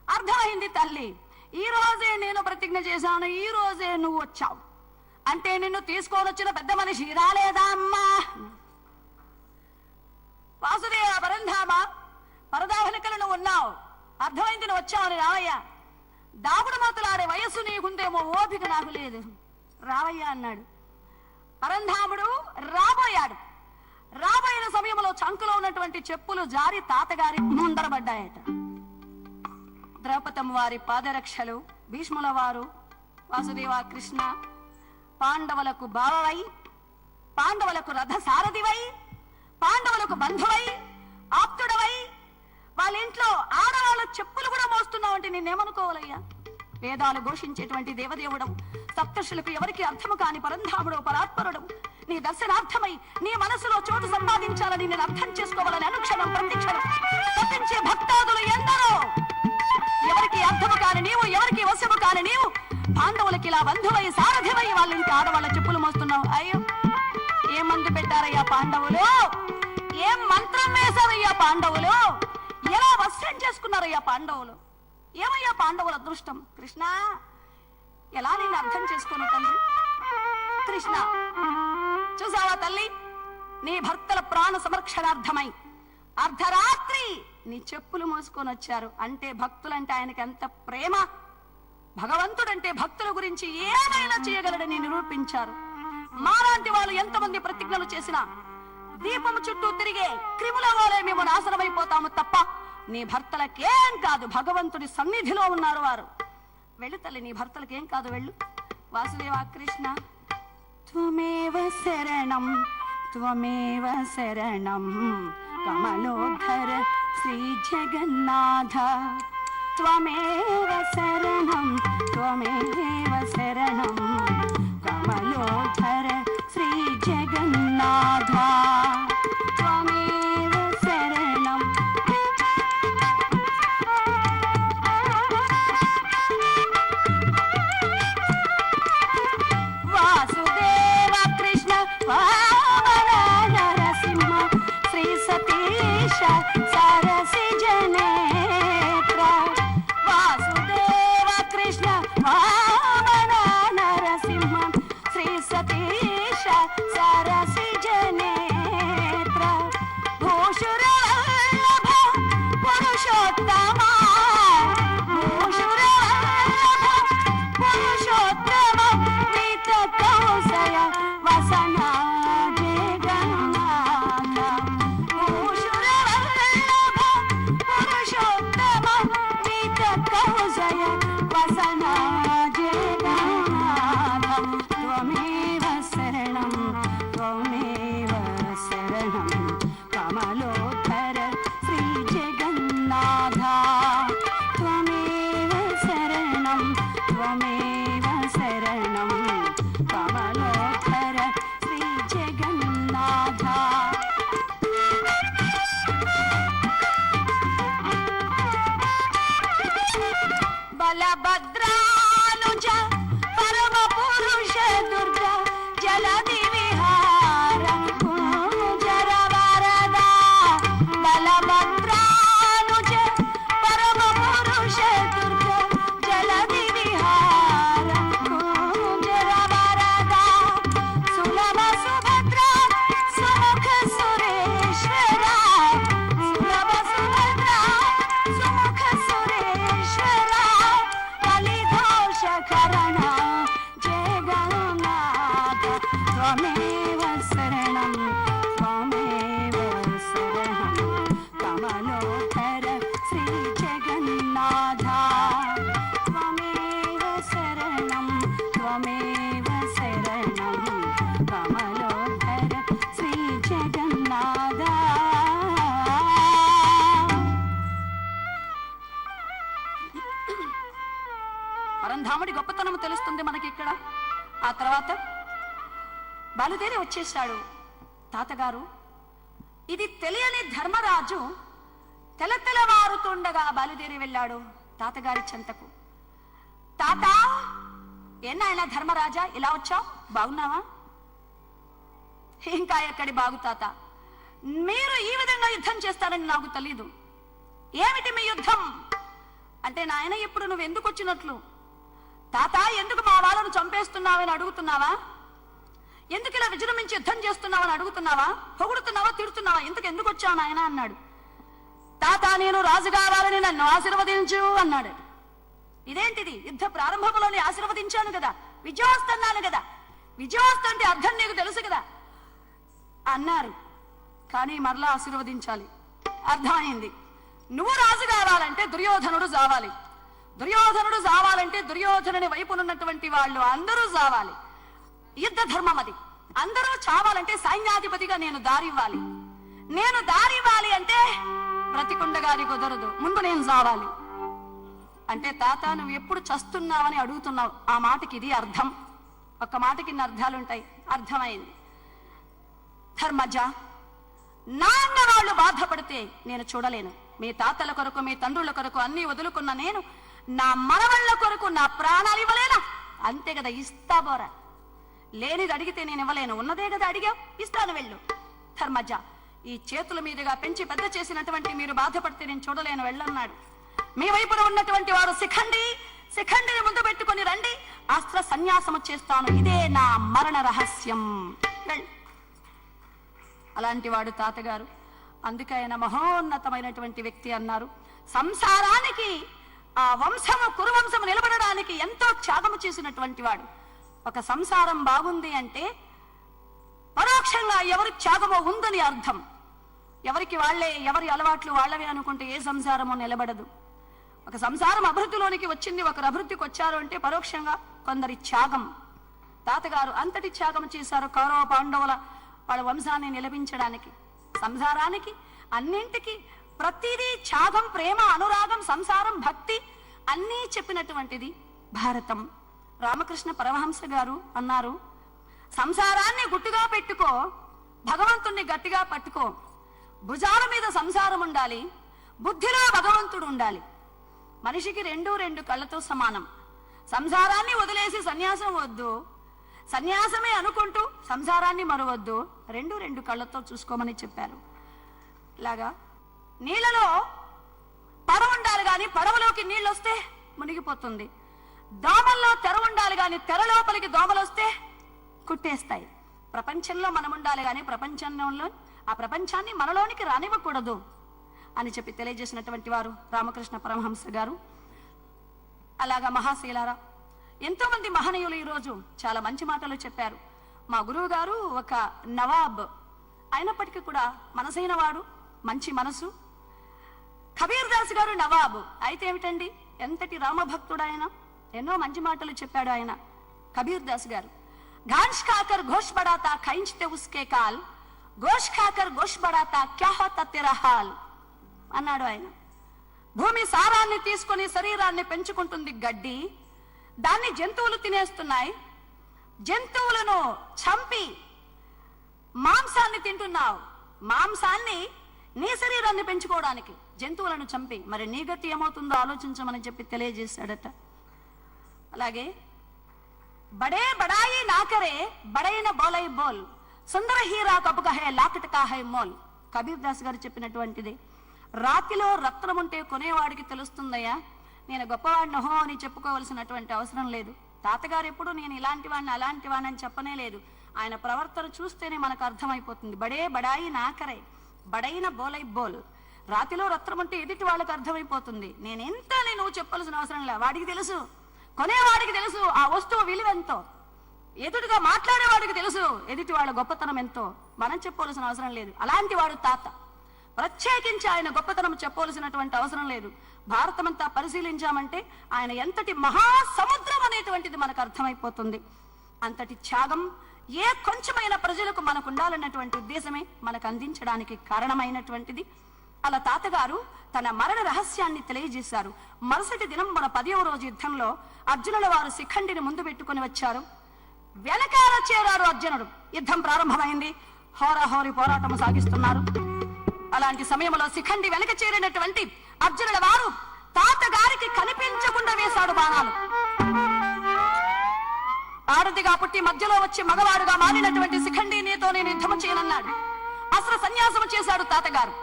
అర్థమైంది తల్లి. ఈ రోజే నేను ప్రతిజ్ఞ చేశాను, ఈ రోజే నువ్వు వచ్చావు అంటే నిన్ను తీసుకొని వచ్చిన పెద్ద మనిషి రాలేదా అమ్మా? వాసుదేవ పరంధామ పరదాహనికలు నువ్వు ఉన్నావు. అర్థమైంది, నువ్వు వచ్చావని. రావయ్య, దాగుడు మాతలాడే వయస్సు నీకుందేమో, ఓపిక నాకు లేదు. రావయ్య అన్నాడు. పరంధాముడు రాబోయాడు. రాబోయిన సమయంలో చంకులో ఉన్నటువంటి చెప్పులు జారి తాతగారి ముందరబడ్డాయట. ద్రౌపదమ్మ వారి పాదరక్షలు, భీష్ముల వారు, వాసుదేవ కృష్ణ పాండవులకు బావవై, పాండవులకు రథ సారథివై, పాండవులకు బంధువై, ఆప్తుడవై, వాళ్ళ ఇంట్లో ఆడవాళ్ళ చెప్పులు కూడా మోస్తున్నావు అంటే నేనేమనుకోవాలయ్యా? వేదాలు ఘోషించేటువంటి దేవదేవుడు, సప్తర్షులకు ఎవరికి అర్థము కాని పరంధాముడు, పరాత్పరుడు, నీ దర్శనార్థమై నీ మనసులో చోటు సంపాదించాలని నేను అర్థం చేసుకోవాలని అనుక్షణం ప్రతిక్షణం తప్పించే భక్తాదులు ఎందరో. ఎవరికి అర్థము కాని నీవు, ఎవరికి వశము కాని నీవు పాండవులకి ఇలా బంధువై సారథివై వాళ్ళ ఇంటి ఆడవాళ్ళ చెప్పులు మోస్తున్నావు. అయ్యో, ఏం మందు పెట్టారయ్యా పాండవులు? ఏం మంత్రం వేశారయ్యా పాండవులు? ఎలా వశ్యం చేసుకున్నారయ్యా పాండవులు? ఏమయ్యా పాండవుల అదృష్టం? కృష్ణ, ఎలా నేను అర్థం చేసుకోను తండ్రి? కృష్ణ, చూసావా తల్లి, నీ భర్తల ప్రాణ సంరక్షణార్థమై అర్ధరాత్రి నీ చెప్పులు మోసుకొని వచ్చారు అంటే భక్తులంటే ఆయనకి ఎంత ప్రేమ. భగవంతుడంటే భక్తుల గురించి ఏమైనా చేయగలడని నిరూపించారు. మాలాంటి వాళ్ళు ఎంతమంది ప్రతిజ్ఞలు చేసినా దీపము చుట్టూ తిరిగే క్రిముల వలె మేము నాశనమైపోతాము తప్ప నీ భర్తలకేం కాదు. భగవంతుడి సన్నిధిలో ఉన్నారు వారు. వెళ్ళు తల్లి, నీ భర్తలకేం కాదు, వెళ్ళు. వాసుదేవ కృష్ణ త్వమేవ శరణం త్వమేవ శరణం కమలోధర శ్రీ జగన్నాథ త్వమేవ శరణం త్వమేవ శరణం కమలోధర శ్రీ జగన్నాథ త్వమేవ శరణం. వాసుదేవ కృష్ణ వామన నరసింహ శ్రీ సతీశ సరసి జనేత్ర వాసుదేవ కృష్ణ వామన నరసింహ శ్రీ సతీశ సరసి జనేత్ర భూషురవల్లభ పురుషోత్తమ భూషురవల్లభ పురుషోత్తమ నీత కౌసయ వసన జగన్నాథ భూషురవల్లభ పురుషోత్తమ నీత కౌసయ వసన జగన్నాథ త్వమేవ శరణం త్వమేవ శరణం కమలోధర శ్రీ జగన్నాథ త్వమేవ శరణం త్వమేవ శరణం కమలోధర శ్రీ జగన్నాథ. బలభద్రానుజ పరమ పురుష దుర్గ జలది విహార కుంజర వరద బలభద్రానుజ పరమ పురుష దుర్గ జలది విహార కుంజర వరద సులభ సుభద్ర సుముఖ సురేశ్వర సులభ సుభద్ర సుముఖ సురేశ్వర కలిదోషకరణ జగన్నాథ త్వమేవ శరణం త్వమేవ శరణం కమలోధర శ్రీ జగన్నాథ త్వమేవ శరణం త్వమేవ శరణం కమలోధర శ్రీ జగన్నాథ. పరంధాముడి గొప్పతనం తెలుస్తుంది మనకి ఇక్కడ. ఆ తర్వాత బయలుదేరి వచ్చేశాడు తాతగారు. ఇది తెలియని ధర్మరాజు తెలతెలవారుతుండగా బయలుదేరి వెళ్ళాడు తాతగారి చెంతకు. తాత, ఏనాయన ధర్మరాజా ఇలా వచ్చావు, బాగున్నావా? ఇంకా ఎక్కడి బాగు తాత, మీరు ఈ విధంగా యుద్ధం చేస్తారని నాకు తెలీదు. ఏమిటి మీ యుద్ధం అంటే, నాయన ఇప్పుడు నువ్వు ఎందుకు వచ్చినట్లు? తాత, ఎందుకు మా వాళ్ళను చంపేస్తున్నావని అడుగుతున్నావా? ఎందుకు ఇలా విజృంభించి యుద్ధం చేస్తున్నావని అడుగుతున్నావా? పొగుడుతున్నావా, తిడుతున్నావా? ఎందుకు వచ్చావు నాయన అన్నాడు. తాత, నేను రాజు కావాలని నన్ను ఆశీర్వదించు అన్నాడు. ఇదేంటిది? యుద్ధ ప్రారంభంలోనే ఆశీర్వదించాను కదా, విజయోస్తన్నాను కదా, విజయోస్త అంటే అర్థం నీకు తెలుసు కదా అన్నారు. కానీ మరలా ఆశీర్వదించాలి, అర్థమైంది. నువ్వు రాజు కావాలంటే దుర్యోధనుడు జావాలి, దుర్యోధనుడు జావాలంటే దుర్యోధనుని వైపునున్నటువంటి వాళ్ళు అందరూ జావాలి. యుద్ధ ధర్మం అది. అందరూ చావాలంటే సైన్యాధిపతిగా నేను దారివ్వాలి. నేను దారివ్వాలి అంటే బ్రతికుండగాని కుదరదు, ముందు నేను చావాలి. అంటే తాత, నువ్వు ఎప్పుడు చస్తున్నావని అడుగుతున్నావు. ఆ మాటకి ఇది అర్థం. ఒక్క మాటకి ఇన్ని అర్థాలుంటాయి. అర్థమైంది. ధర్మజ, నాన్న వాళ్ళు బాధపడితే నేను చూడలేను. మీ తాతల కొరకు, మీ తండ్రుల కొరకు అన్ని వదులుకున్న నేను నా మనవళ్ళ కొరకు నా ప్రాణాలు ఇవ్వలేనా? అంతే కదా, ఇస్తా బోరా. లేనిది అడిగితే నేను ఇవ్వలేను, ఉన్నదే కదా అడిగావు, ఇస్తాను, వెళ్ళు. ధర్మజ, ఈ చేతుల మీదుగా పెంచి పెద్ద చేసినటువంటి మీరు బాధపడితే నేను చూడలేను, వెళ్ళన్నాడు. మీ వైపున ఉన్నటువంటి వారు శిఖండిని ముందు పెట్టుకొని రండి, అస్త్ర సన్యాసము చేస్తాను, ఇదే నా మరణ రహస్యం. అలాంటి వాడు తాతగారు. అందుకే ఆయన మహోన్నతమైనటువంటి వ్యక్తి అన్నారు. సంసారానికి, ఆ వంశము, కురువంశము నిలబడడానికి ఎంతో త్యాగము చేసినటువంటి వాడు. ఒక సంసారం బాగుంది అంటే పరోక్షంగా ఎవరి త్యాగమో ఉందని అర్థం. ఎవరికి వాళ్లే, ఎవరి అలవాట్లు వాళ్ళవే అనుకుంటే ఏ సంసారమో నిలబడదు. ఒక సంసారం అభివృద్ధిలోనికి వచ్చింది, ఒకరు అభివృద్ధికి వచ్చారు అంటే పరోక్షంగా కొందరి త్యాగం. తాతగారు అంతటి త్యాగం చేశారు కౌరవ పాండవుల వాళ్ళ వంశాన్ని నిలబించడానికి. సంసారానికి అన్నింటికి ప్రతిదీ త్యాగం, ప్రేమ, అనురాగం, సంసారం, భక్తి అన్నీ చెప్పినటువంటిది భారతం. రామకృష్ణ పరమహంస గారు అన్నారు, సంసారాన్ని గుట్టుగా పెట్టుకో, భగవంతుణ్ణి గట్టిగా పట్టుకో. భుజాల మీద సంసారం ఉండాలి, బుద్ధిలో భగవంతుడు ఉండాలి. మనిషికి రెండు కళ్ళతో సమానం. సంసారాన్ని వదిలేసి సన్యాసం వద్దు, సన్యాసమే అనుకుంటూ సంసారాన్ని మరవద్దు. రెండు కళ్ళతో చూసుకోమని చెప్పారు. ఇలాగా నీళ్ళలో పడవ ఉండాలి గాని పడవలోకి నీళ్ళు వస్తే మునిగిపోతుంది. దోమల్లో తెర ఉండాలి గాని తెర లోపలికి దోమలు వస్తే కుట్టేస్తాయి. ప్రపంచంలో మనం ఉండాలి గాని ప్రపంచంలో ఆ ప్రపంచాన్ని మనలోనికి రానివ్వకూడదు అని చెప్పి తెలియజేసినటువంటి వారు రామకృష్ణ పరమహంస గారు. అలాగా మహాశీలారా, ఎంతో మంది మహనీయులు ఈరోజు చాలా మంచి మాటలు చెప్పారు. మా గురువు గారు ఒక నవాబ్ అయినప్పటికీ కూడా మనసైన వాడు, మంచి మనసు. కబీర్ దాస్ గారు నవాబు అయితే ఏమిటండి, ఎంతటి రామభక్తుడు ఆయన, ఎన్నో మంచి మాటలు చెప్పాడు ఆయన కబీర్ దాస్ గారు. ఘాన్స్ ఖాకర్ ఘోష్ బడాతా ఖైంచ్తే ఉస్కే కాల్, గోష్ ఖాకర్ గోష్ బడాతా క్యా హోతా తెరా హాల్ అన్నాడు ఆయన. భూమి సారాన్ని తీసుకుని శరీరాన్ని పెంచుకుంటుంది గడ్డి, దాన్ని జంతువులు తినేస్తున్నాయి. జంతువులను చంపి మాంసాన్ని తింటున్నావు, మాంసాన్ని నీ శరీరాన్ని పెంచుకోవడానికి జంతువులను చంపి, మరి నీ గతి ఏమవుతుందో ఆలోచించమని చెప్పి తెలియజేశాడట. అలాగే బడే బడాయి నాకరే బడైన బోలై బోల్, సుందర హీరా కబుక హై లాకట్ కా హై మోల్. కబీర్ దాస్ గారు చెప్పినటువంటిది. రాతిలో రత్నం ఉంటే కొనేవాడికి తెలుస్తుందయ్యా, నేను గొప్పవాడినహో అని చెప్పుకోవలసినటువంటి అవసరం లేదు. తాతగారు ఎప్పుడు నేను ఇలాంటి వాడిని అలాంటి వాడిని అని చెప్పనే లేదు. ఆయన ప్రవర్తన చూస్తేనే మనకు అర్థమైపోతుంది. బడే బడాయి నాకరే బడైన బోలై బోల్. రాతిలో రత్నం ఉంటే ఎదుటి వాళ్ళకి అర్థమైపోతుంది. నేనెంత నువ్వు చెప్పాల్సిన అవసరం లే, వాడికి తెలుసు, కొనేవాడికి తెలుసు ఆ వస్తువు విలువెంతో, ఎదుటిగా మాట్లాడేవాడికి తెలుసు ఎదుటి వాళ్ళ గొప్పతనం ఎంతో. మనం చెప్పవలసిన అవసరం లేదు. అలాంటి వాడు తాత. ప్రత్యేకించి ఆయన గొప్పతనం చెప్పవలసినటువంటి అవసరం లేదు. భారతం అంతా పరిశీలించామంటే ఆయన ఎంతటి మహాసముద్రం అనేటువంటిది మనకు అర్థమైపోతుంది. అంతటి త్యాగం ఏ కొంచెమైన ప్రజలకు మనకు ఉండాలన్నటువంటి ఉద్దేశమే మనకు అందించడానికి కారణమైనటువంటిది. అలా తాతగారు తన మరణ రహస్యాన్ని తెలియజేశారు. మరుసటి దినం మన 10వ రోజు యుద్ధంలో అర్జునుల వారు శిఖండిని ముందు పెట్టుకుని వచ్చారు. వెనకాల చేరారు అర్జునుడు. యుద్ధం ప్రారంభమైంది. హోరాహోరి పోరాటం సాగిస్తున్నారు. అలాంటి సమయంలో శిఖండి వెనక చేరినటువంటి అర్జునుల వారు తాతగారికి కనిపించకుండా వేశాడు బాణాలు. ఆడదిగా పుట్టి మధ్యలో వచ్చి మగవాడుగా మారినటువంటి శిఖండి నీతో నేను యుద్ధము చేయనన్నాడు. అస్త్ర సన్యాసము చేశాడు తాతగారు.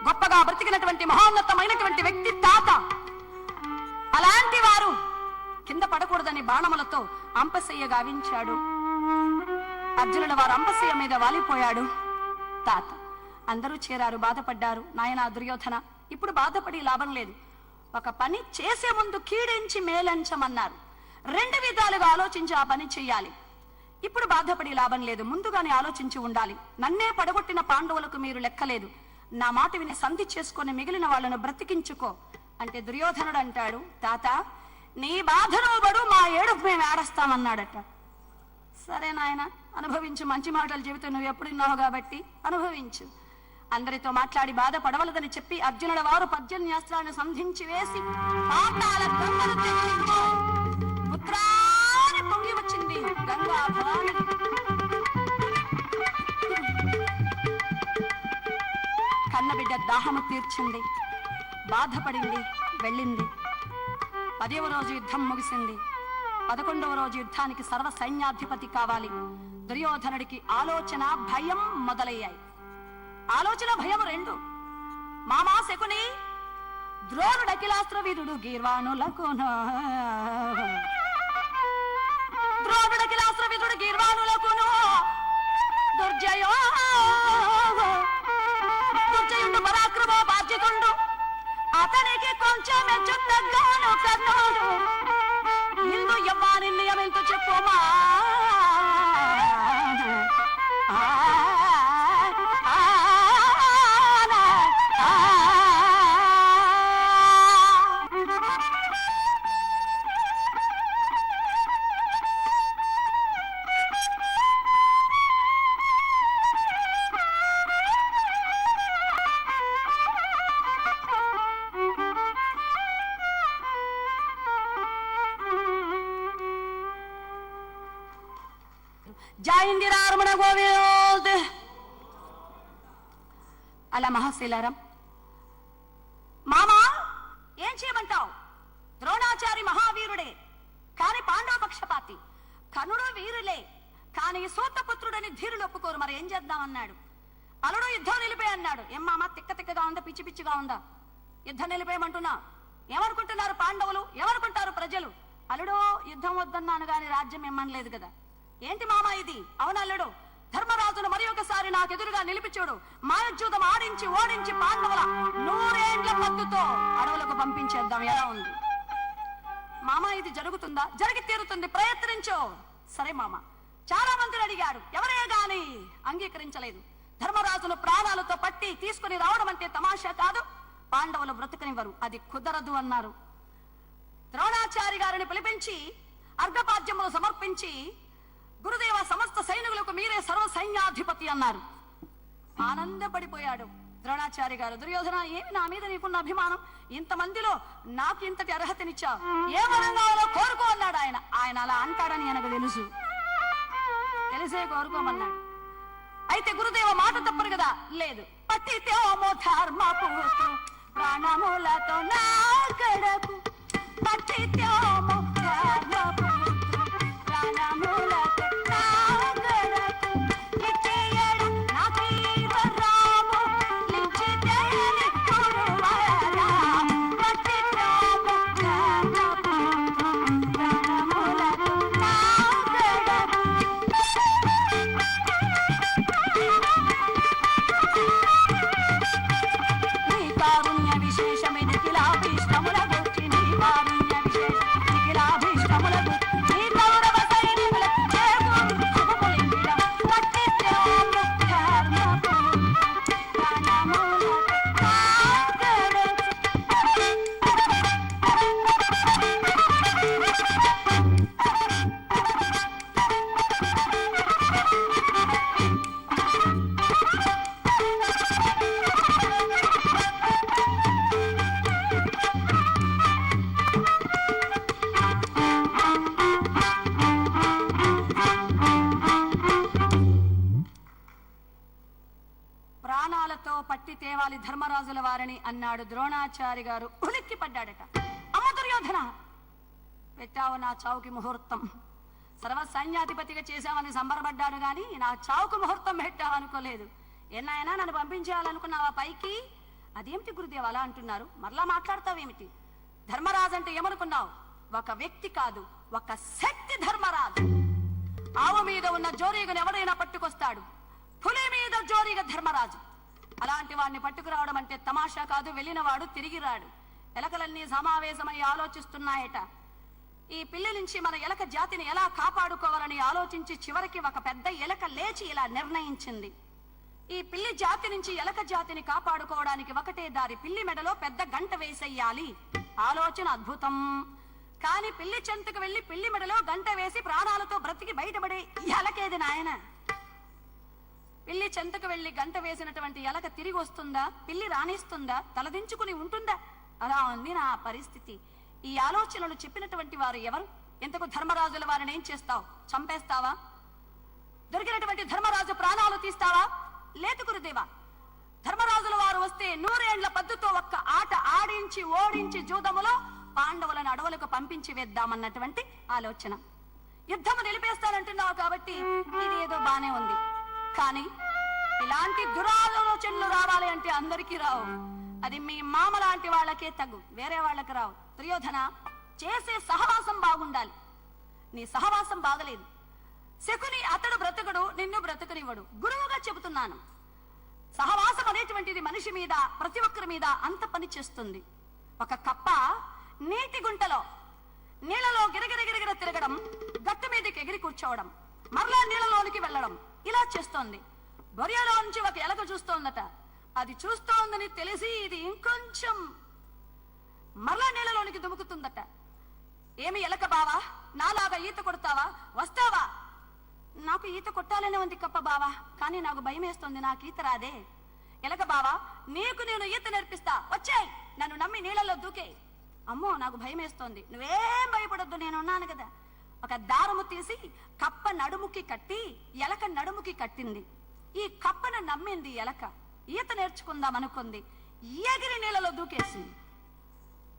గొప్పగా బ్రతికినటువంటి మహోన్నతమైనటువంటి వ్యక్తి తాత. అలాంటి వారు కింద పడకూడదని బాణములతో అంపశయ్య గావించాడు. అర్జునుల వారు అంపశయ్య మీద వాలిపోయాడు. తాత అందరూ చేరారు, బాధపడ్డారు. నాయనా దుర్యోధన, ఇప్పుడు బాధపడి లాభం లేదు. ఒక పని చేసే ముందు కీడించి మేలంచమన్నారు. 2 విధాలుగా ఆలోచించి ఆ పని చెయ్యాలి. ఇప్పుడు బాధపడి లాభం లేదు, ముందుగానే ఆలోచించి ఉండాలి. నన్నే పడగొట్టిన పాండవులకు మీరు లెక్కలేదు. నా మాట విని సంధి చేసుకుని మిగిలిన వాళ్ళను బ్రతికించుకో అంటే దుర్యోధనుడు అంటాడు, తాత నీ బాధను బడు, మా ఏడుపు మేము ఏడస్తామన్నాడట. సరే నాయన, అనుభవించు, మంచి మాటలు చెబితే నువ్వు ఎప్పుడు విన్నావు కాబట్టి అనుభవించు. అందరితో మాట్లాడి బాధపడవలదని చెప్పి అర్జునుల వారు పర్జన్యాస్త్రాన్ని సంధించి వేసి పాతాళ గంగను తెచ్చింది. పుత్రాన్ని పొంగి వచ్చింది గంగా భవాని. కన్నబిడ్డ దాహము తీర్చింది, బాధపడింది, వెళ్ళింది. 10వ రోజు యుద్ధం ముగిసింది. 11వ రోజు యుద్ధానికి సర్వ సైన్యాధిపతి కావాలి. దుర్యోధనుడికి ఆలోచన, భయం మొదలయ్యాయి. ఆలోచన, భయం 2. మామా శకుని ద్రోణుడు అఖిలాస్త్ర వీరుడు గీర్వాణులకును, ద్రోణుడు అఖిలాస్త్ర వీరుడు గీర్వాణులకును దుర్జయుడు పరాక్రమో బాధ్యతుండు, అతనికి కొంచెం మెచ్చుతగ్గాను కర్ణుడు. ఇందు యవ్వాని నియమింతు చెప్పుమా. జాయిందిరారమణ గోవింద్. అలా మహాశీలారం, మామా ఏం చేయమంటావు? ద్రోణాచారి మహావీరుడే కాని పాండవ పక్షపాతి, కనుడు వీరులే కాని సూతపుత్రుడని ధీరులు ఒప్పుకోరు, మరి ఏం చేద్దామన్నాడు. అలుడు యుద్ధం నిలిపే అన్నాడు. ఏం మామ తిక్క తిక్కగా ఉందా, పిచ్చి పిచ్చిగా ఉందా? యుద్ధం నిలిపేయమంటున్నా. ఏమనుకుంటున్నారు పాండవులు, ఏమనుకుంటారు ప్రజలు? అల్లుడు యుద్ధం వద్దన్నాను గాని రాజ్యం ఇమ్మనలేదు కదా. ఏంటి మామ ఇది? అవును అల్లుడు, ధర్మరాజును మరి ఒకసారి నాకెదురుగా నిలిపిచూడు. మాయజూదం ఆడించి ఓడించి పాండవుల 100 ఏండ్ల పద్దుతో అడవులకు పంపించేద్దాం, ఎలా ఉంది? మామ ఇది జరుగుతుందా? జరిగి తీరుతుంది, ప్రయత్నించు. సరే మామ. చాలా మందిని అడిగాడు, ఎవరే గాని అంగీకరించలేదు. ధర్మరాజును ప్రాణాలతో పట్టి తీసుకుని రావడం అంటే తమాషా కాదు, పాండవులు బ్రతుకనివ్వరు, అది కుదరదు అన్నారు. ద్రోణాచారి గారిని పిలిపించి అర్ఘపాద్యములు సమర్పించి, గురుదేవ సమస్త సైనికులకు మీరే సర్వ సైన్యాధిపతి అన్నారు. ఆనందపడిపోయాడు ద్రోణాచారి గారు. దుర్యోధన, ఏమి నా మీద నీకున్న అభిమానం? ఇంతమందిలో నాకు ఇంతటి అర్హతనిచ్చావు, ఏమనగాలో కోరుకో అన్నాడు ఆయన. ఆయన అలా అంటాడని ఆయనకు తెలుసు, తెలిసే కోరుకోమన్నాడు. అయితే గురుదేవ మాట తప్పరు కదా. లేదు, పట్టితేమో ధర్మపుత్రు ప్రాణములతో నా గడకు, పట్టితేమో ధర్మపుత్రు ప్రాణములతో నా గడకు, ఇచ్చేయడు నాకీవరాము లించితేని కురువరా, పట్టితేమో ధర్మపుత్రు ప్రాణములతో నా గడకు. నీ కారుణ్య విశేషమిది కిలాభీష్టముల గుర్చి, నీ కారుణ్య విశేషం కిలాభీష్టముల గుర్చి, నీ కౌరవ సైనికులకు చేకూరు శుభఫలించిన పట్టితేమో ధర్మపుత్రు ప్రాణములతో నా గడకు. ప్రాణాలతో పట్టి తేవాలి ధర్మరాజుల వారిని అన్నాడు. ద్రోణాచారి గారు ఉలిక్కి పడ్డాడట. అమ్మ దుర్యోధన, పెట్టావు నా చావుకి ముహూర్తం. సర్వ సైన్యాధిపతిగా చేశామని సంబరపడ్డాడు గాని నా చావుకు ముహూర్తం పెట్టావు అనుకోలేదు. ఎన్నైనా నన్ను పంపించేయాలనుకున్నావా పైకి? అదేమిటి గురుదేవ అలా అంటున్నారు? మరలా మాట్లాడతావేమిటి? ధర్మరాజు అంటే ఏమనుకున్నావు? ఒక వ్యక్తి కాదు, ఒక శక్తి ధర్మరాజు. ఆవు మీద ఉన్న జోరీగను ఎవరైనా పట్టుకొస్తాడు, పులి మీద జోరీగ ధర్మరాజు. అలాంటి వాడిని పట్టుకురావడం అంటే తమాషా కాదు. వెళ్ళినవాడు తిరిగి రాడు. ఎలకలన్నీ సమావేశమై ఆలోచిస్తున్నాయట. ఈ పిల్లి నుంచి మన ఎలక జాతిని ఎలా కాపాడుకోవాలని ఆలోచించి చివరికి ఒక పెద్ద ఎలక లేచి ఇలా నిర్ణయించింది. ఈ పిల్లి జాతి నుంచి ఎలక జాతిని కాపాడుకోవడానికి ఒకటే దారి, పిల్లి మెడలో పెద్ద గంట వేసేయాలి. ఆలోచన అద్భుతం. కానీ పిల్లి చెంతకు వెళ్లి పిల్లి మెడలో గంట వేసి ప్రాణాలతో బ్రతికి బయటపడే ఎలకేది నాయన? పిల్లి చెంతకు వెళ్లి గంట వేసినటువంటి ఎలక తిరిగి వస్తుందా? పిల్లి రాణిస్తుందా? తలదించుకుని ఉంటుందా? అలా ఉంది నా పరిస్థితి. ఈ ఆలోచనలు చెప్పినటువంటి వారు ఎవరు? ఎంతకు ధర్మరాజుల వారిని ఏం చేస్తావు? చంపేస్తావా? దొరికినటువంటి ధర్మరాజు ప్రాణాలు తీస్తావా? లేదు గురుదేవా. ధర్మరాజుల వారు వస్తే 100 ఏండ్ల పద్దుతో ఒక్క ఆట ఆడించి ఓడించి జూదములో పాండవులను అడవులకు పంపించి వేద్దామన్నటువంటి ఆలోచన. యుద్ధము నిలిపేస్తానంటున్నావు కాబట్టి ఇదేదో బానే ఉంది. కానీ ఇలాంటి దురాలోచనలు రావాలి అంటే అందరికీ రావు. అది మీ మామ లాంటి వాళ్ళకే తగ్గు, వేరే వాళ్ళకి రావు. దుర్యోధన, చేసే సహవాసం బాగుండాలి. నీ సహవాసం బాగలేదు. శకుని అతడు బ్రతుకుడు, నిన్ను బ్రతుకునివ్వడు. గురువుగా చెబుతున్నాను, సహవాసం అనేటువంటిది మనిషి మీద, ప్రతి ఒక్కరి మీద అంత పని చేస్తుంది. ఒక కప్ప నీటి గుంటలో నీళ్ళలో గిరగిరగిరగిర తిరగడం, గట్టు మీదకి ఎగిరి కూర్చోవడం, మరలా నీళ్ళలోనికి వెళ్ళడం, ఇలా చేస్తోంది. బొరియలో నుంచి ఒక ఎలక చూస్తోందట. అది చూస్తోందని తెలిసి ఇది ఇంకొంచెం మరలా నీళ్ళలోనికి దుముకుతుందట. ఏమి ఎలక బావా, నాలాగా ఈత కొడతావా? వస్తావా? నాకు ఈత కొట్టాలనే ఉంది కప్ప బావా, కానీ నాకు భయం వేస్తుంది, నాకు ఈత రాదే. ఎలక బావా, నీకు నేను ఈత నేర్పిస్తా, వచ్చేయ్, నన్ను నమ్మి నీళ్ళలో దూకే. అమ్మో నాకు భయం వేస్తోంది. నువ్వేం భయపడొద్దు, నేనున్నాను కదా. ఒక దారము తీసి కప్ప నడుముకి కట్టి ఎలక నడుముకి కట్టింది. ఈ కప్పను నమ్మింది ఎలక. ఈత నేర్చుకుందాం అనుకుంది, ఎగిరి నీళ్ళలో దూకేసింది.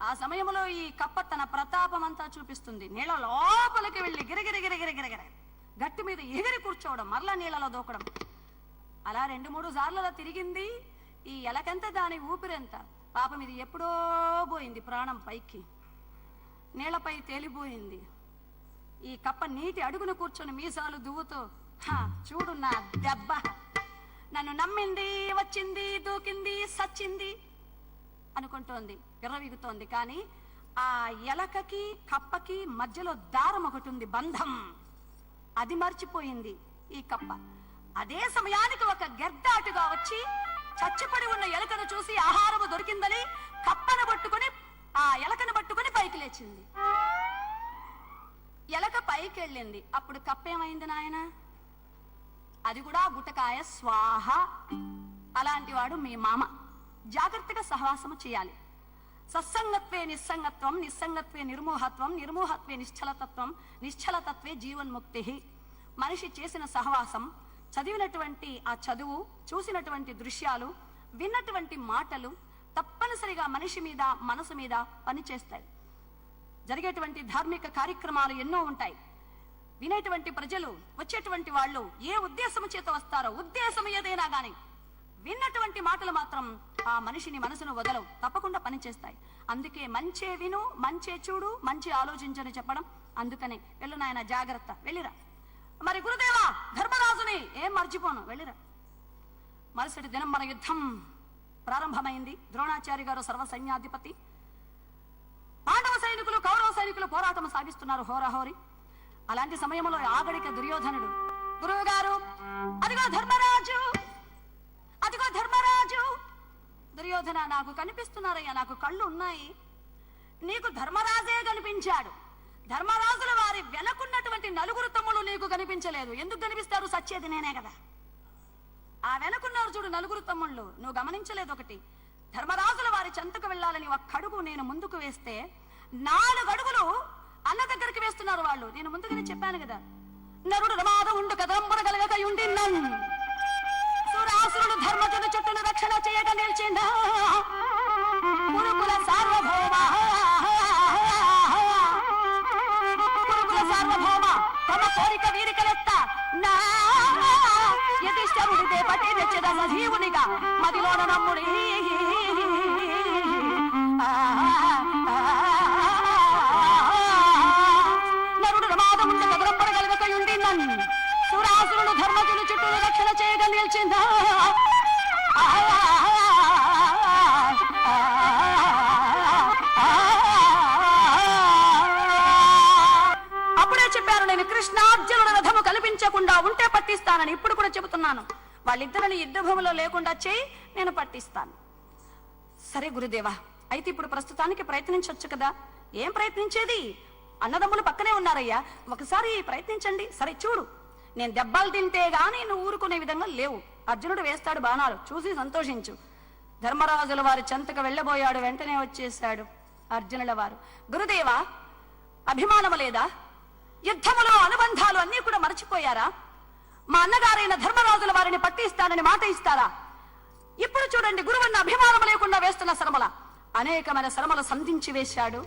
ఆ సమయంలో ఈ కప్ప తన ప్రతాపం అంతా చూపిస్తుంది. నీళ్ళ లోపలికి వెళ్ళి గిరగిరగిరగిరగిరగిర గట్టి మీద ఎగిరి కూర్చోవడం, మరలా నీళ్ళలో దూకడం. అలా 2-3 సార్లు తిరిగింది. ఈ ఎలకెంత, దాని ఊపిరెంత. పాపం ఇది ఎప్పుడో పోయింది, ప్రాణం పైకి నీళ్లపై తేలిపోయింది. ఈ కప్ప నీటి అడుగున కూర్చొని మీసాలు దువ్వుతూ, చూడు నా దెబ్బ, నన్ను నమ్మింది, వచ్చింది, దూకింది, సచ్చింది అనుకుంటోంది, విర్రవీగుతోంది. కానీ ఆ ఎలకకి కప్పకి మధ్యలో దారం ఒకటి ఉంది, బంధం. అది మర్చిపోయింది ఈ కప్ప. అదే సమయానికి ఒక గెద్దాటుగా వచ్చి చచ్చిపడి ఉన్న ఎలకను చూసి ఆహారము దొరికిందని కప్పను పట్టుకుని, ఆ ఎలకను పట్టుకుని పైకి లేచింది. ఎలక పైకి వెళ్ళింది. అప్పుడు కప్ప ఏమైంది నాయన? అది కూడా గుటకాయ స్వాహ. అలాంటి వాడు మీ మామ. జాగ్రత్తగా సహవాసము చేయాలి. సత్సంగత్వే నిస్సంగత్వం, నిస్సంగత్వే నిర్మోహత్వం, నిర్మోహత్వే నిశ్చలతత్వం, నిశ్చలతత్వే జీవన్ముక్తి. మనిషి చేసిన సహవాసం, చదివినటువంటి ఆ చదువు, చూసినటువంటి దృశ్యాలు, విన్నటువంటి మాటలు తప్పనిసరిగా మనిషి మీద, మనసు మీద పనిచేస్తాయి. జరిగేటువంటి ధార్మిక కార్యక్రమాలు ఎన్నో ఉంటాయి. వినేటువంటి ప్రజలు, వచ్చేటువంటి వాళ్ళు ఏ ఉద్దేశము చేత వస్తారో, ఉద్దేశం ఏదైనా గాని విన్నటువంటి మాటలు మాత్రం ఆ మనిషిని, మనసును వదలవు, తప్పకుండా పనిచేస్తాయి. అందుకే మంచే విను, మంచే చూడు, మంచి ఆలోచించని చెప్పడం. అందుకనే వెళ్ళు నాయన, జాగ్రత్త, వెళ్ళిరా. మరి గురుదేవా, ధర్మరాజుని ఏం మర్చిపోను, వెళ్ళిరా. మరుసటి దినం మన యుద్ధం ప్రారంభమైంది. ద్రోణాచార్య గారు సర్వ సైన్యాధిపతి. పాండవ సైనికులు, కౌరవ సైనికులు పోరాటం సాగిస్తున్నారు హోరాహోరి. అలాంటి సమయంలో ఆగడిక దుర్యోధనుడు, గురువు గారు, అదిగో ధర్మరాజు, అదిగో ధర్మరాజు. దుర్యోధన, నాకు కనిపిస్తున్నారయ్యా, నాకు కళ్ళు ఉన్నాయి. నీకు ధర్మరాజే కనిపించాడు. ధర్మరాజుల వారి వెనకున్నటువంటి 4 తమ్ముళ్ళు నీకు కనిపించలేదు. ఎందుకు కనిపిస్తారు? సచ్చేది నేనే కదా. ఆ వెనకున్నారు చూడు 4 తమ్ముళ్ళు, నువ్వు గమనించలేదు. ఒకటి, ధర్మరాజుల వారి చెంతకు వెళ్ళాలని 1 అడుగు నేను ముందుకు వేస్తే 4 అడుగులు అన్న దగ్గరికి వేస్తున్నారు వాళ్ళు. నేను ముందుగానే చెప్పాను కదా, నరుడు రమాద ఉండు కదంబరగలగకయుండి నన్ను సురాసురుడు ధర్మజుని చుట్టూను రక్షణ చేయక నిలిచిండా కురుకుల సార్వభౌమ, కురుకుల సార్వభౌమ తమ కోరిక వీరికలెత్త నా యధిష్ఠరుడిదే పట్టి తెచ్చద సజీవునిగా మదిలోన నమ్ముడి. నరుడు రమాదముండ కదరంబరగలగకయుండి నన్ను సురాసురుడు ధర్మజుని చుట్టూ రక్షణ చేయగా నిలిచిందా. అప్పుడే చెప్పాను నేను, కృష్ణార్జునుల రథము కల్పించకుండా ఉంటే పట్టిస్తానని. ఇప్పుడు కూడా చెబుతున్నాను, వాళ్ళిద్దరిని యుద్ధ భూమిలో లేకుండా చేయి, నేను పట్టిస్తాను. సరే గురుదేవా, అయితే ఇప్పుడు ప్రస్తుతానికి ప్రయత్నించవచ్చు కదా. ఏం ప్రయత్నించేది? అన్నదమ్ములు పక్కనే ఉన్నారయ్యా, ఒకసారి ప్రయత్నించండి. సరే చూడు, నేను దెబ్బలు తింటే గాని నువ్వు ఊరుకునే విధంగా లేవు. అర్జునుడు వేస్తాడు బాణాలు, చూసి సంతోషించు. ధర్మరాజుల వారి చెంతకు వెళ్ళబోయాడు, వెంటనే వచ్చేశాడు అర్జునుల వారు. గురుదేవా, అభిమానము లేదా? యుద్ధములో అనుబంధాలు అన్నీ కూడా మర్చిపోయారా? మా అన్నగారైన ధర్మరాజుల వారిని పట్టిస్తానని మాట ఇస్తారా? ఇప్పుడు చూడండి, గురువన్న అభిమానం లేకుండా వేస్తున్న శ్రమల, అనేకమైన శ్రమలు సంధించి వేశాడు.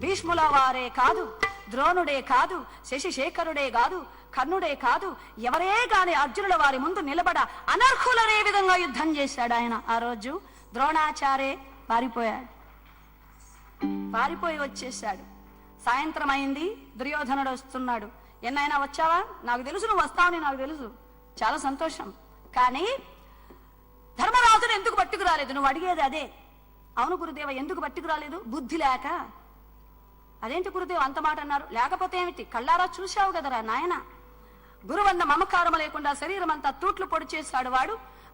భీష్ముల వారే కాదు, ద్రోణుడే కాదు, శశిశేఖరుడే కాదు, కర్ణుడే కాదు, ఎవరే గాని అర్జునుల వారి ముందు నిలబడ అనర్హులనే విధంగా యుద్ధం చేశాడు ఆయన. ఆ రోజు ద్రోణాచార్య పారిపోయాడు, పారిపోయి వచ్చేశాడు. సాయంత్రం అయింది, దుర్యోధనుడు వస్తున్నాడు. ఎన్నైనా వచ్చావా? నాకు తెలుసు నువ్వు వస్తావని నాకు తెలుసు, చాలా సంతోషం. కానీ ధర్మరాజును ఎందుకు పట్టుకు రాలేదు? నువ్వు అడిగేది అదే. అవును గురుదేవ, ఎందుకు పట్టుకు రాలేదు? బుద్ధి లేక. అదేంటి గురుదేవ అంత మాట అన్నారు? లేకపోతే ఏమిటి? కళ్ళారా చూశావు కదరా నాయన. గురువన్న మమకారం లేకుండా శరీరం అంతా తూట్లు పొడి చేశాడు వాడు.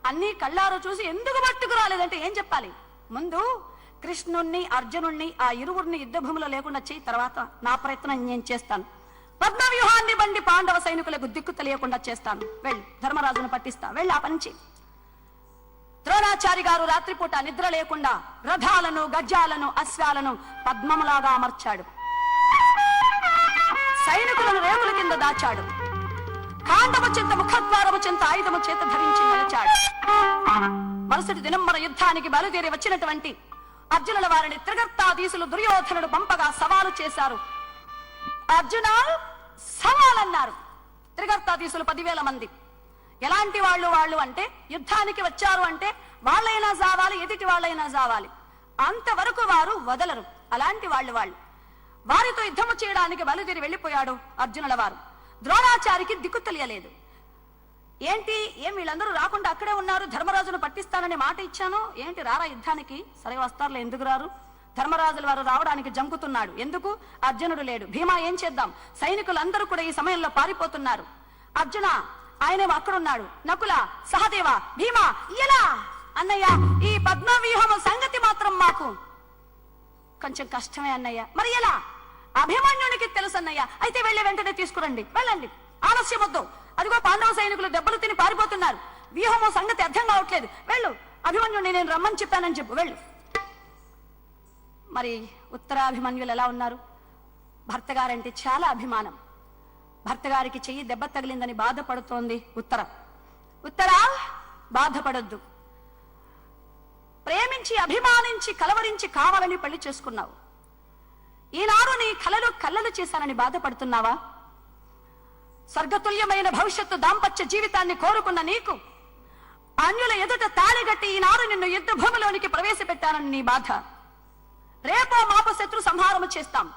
అన్ని కళ్ళారా చూసి ఎందుకు పట్టుకు రాలేదంటే ఏం చెప్పాలి? ముందు కృష్ణుణ్ణి, అర్జునుణ్ణి, ఆ ఇరువురిని యుద్ధ భూమిలో లేకుండా చేయి, తర్వాత నా ప్రయత్నం నేను చేస్తాను. పద్మ వ్యూహాన్ని బండి పాండవ సైనికులకు దిక్కు తెలియకుండా చేస్తాను. వెళ్ళి ధర్మరాజును పట్టిస్తా, వెళ్ళి ఆ పని చేయి. ద్రోణాచారి గారు రాత్రిపూట నిద్ర లేకుండా రథాలను, గజ్జాలను, అశ్వాలను పద్మములాగా అమర్చాడు. సైనికులను రేవుల కింద దాచాడు. కాండము చింత ముఖద్వారము చింత ఆయుధము చేత ధరించి నిలిచాడు. మరుసటి దినంబర యుద్ధానికి బయలుదేరి వచ్చినటువంటి అర్జునుల వారిని త్రిగర్తాధీశులు దుర్యోధనుడు పంపగా సవాలు చేశారు. అర్జున సవాలన్నారు. త్రిగర్తాధీశులు 10,000 మంది. ఎలాంటి వాళ్ళు అంటే యుద్ధానికి వచ్చారు అంటే వాళ్ళైనా జావాలి, ఎదుటి వాళ్ళైనా జావాలి, అంతవరకు వారు వదలరు. అలాంటి వాళ్ళు వారితో యుద్ధము చేయడానికి బయలుదేరి వెళ్ళిపోయాడు అర్జునుల వారు. ద్రోణాచారికి దిక్కు తెలియలేదు. ఏంటి వీళ్ళందరూ రాకుండా అక్కడే ఉన్నారు, ధర్మరాజును పట్టిస్తానని మాట ఇచ్చాను, ఏంటి రారా యుద్ధానికి? సరే వస్తారులే, ఎందుకు రారు? ధర్మరాజుల వారు రావడానికి జంకుతున్నాడు. ఎందుకు? అర్జునుడు లేడు. భీమా ఏం చేద్దాం? సైనికులందరూ కూడా ఈ సమయంలో పారిపోతున్నారు. అర్జున ఆయనేమో అక్కడున్నాడు. నకుల, సహదేవ, భీమా ఎలా? అన్నయ్య, ఈ పద్మవ్యూహము సంగతి మాత్రం మాకు కొంచెం కష్టమే అన్నయ్య. మరి ఎలా? అభిమన్యునికి తెలుసు అన్నయ్య. అయితే వెళ్ళి వెంటనే తీసుకురండి, వెళ్ళండి, ఆలస్యం వద్దు. అదిగో పాండవ సైనికులు దెబ్బలు తిని పారిపోతున్నారు. వ్యూహము సంగతి అర్థం కావట్లేదు. వెళ్ళు, అభిమన్యుని నేను రమ్మని చెప్పానని చెప్పు, వెళ్ళు. మరి ఉత్తరాభిమన్యులు ఎలా ఉన్నారు? భర్త గారంటే చాలా అభిమానం. భర్త గారికి చెయ్యి దెబ్బ తగిలిందని బాధపడుతోంది ఉత్తర బాధపడొద్దు. ప్రేమించి అభిమానించి కలవరించి కావాలని పెళ్లి చేసుకున్నావు. ఈనాడు నీ కళ్ళలు చేశానని బాధపడుతున్నావా? స్వర్గతుల్యమైన భవిష్యత్తు దాంపత్య జీవితాన్ని కోరుకున్న నీకు అన్యుల ఎదుట తాళిగట్టి ఈనాడు నిన్ను యుద్ధ భూమిలోనికి ప్రవేశపెట్టానని నీ బాధ. రేపో మాపో శత్రు సంహారము చేస్తాం.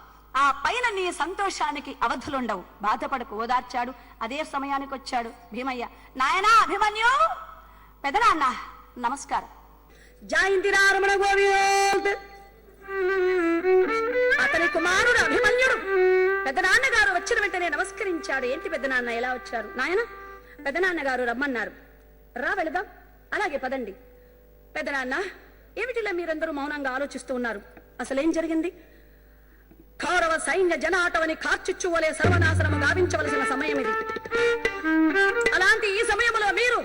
ఆ పైన నీ సంతోషానికి అవధులుండవు. బాధపడకు, ఓదార్చాడు. అదే సమయానికి వచ్చాడు భీమయ్య. నాయనా అభిమన్యు, పెదనాన్న నమస్కారం. జయంతిరారమణ గోవింద్. అతని కుమారుడు అభిమన్యుడు పెద్దనాన్నగారు వచ్చిన వెంటనే నమస్కరించాడు. ఏంటి పెద్దనాన్న ఎలా వచ్చారు? నాయన, పెద్దనాన్నగారు రమ్మన్నారు. రా వెళదాం. అలాగే పదండి. పెద్దనాన్న, ఏమిటిలా మీరందరూ మౌనంగా ఆలోచిస్తూ ఉన్నారు? అసలేం జరిగింది? కౌరవ సైన్య జనాటవని కార్చిచ్చువలే సర్వనాశనము గావించవలసిన సమయం ఇది. అలాంటి ఈ సమయంలో మీరు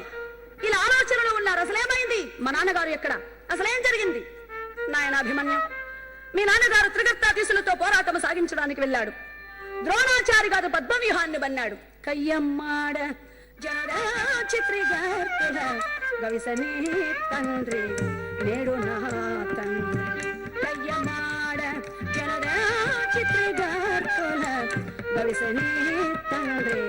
ఇలా ఆలోచనలో ఉన్నారు. అసలేమైంది? మా నాన్నగారు ఎక్కడ? అసలేం జరిగింది? నాయన అభిమన్యు, మీ నాన్నగారు త్రిగర్తాధీశులతో పోరాటం సాగించడానికి వెళ్ళాడు. ద్రోణాచారి గారు పద్మవ్యూహాన్ని బన్నాడు. కయ్యమ్మాడ జనడా చిత్రిగర్తుల గవిసని తండ్రి నేడు నా తండ్రి. కయ్యమ్మాడ జనడా చిత్రిగర్తుల గవిసని తండ్రి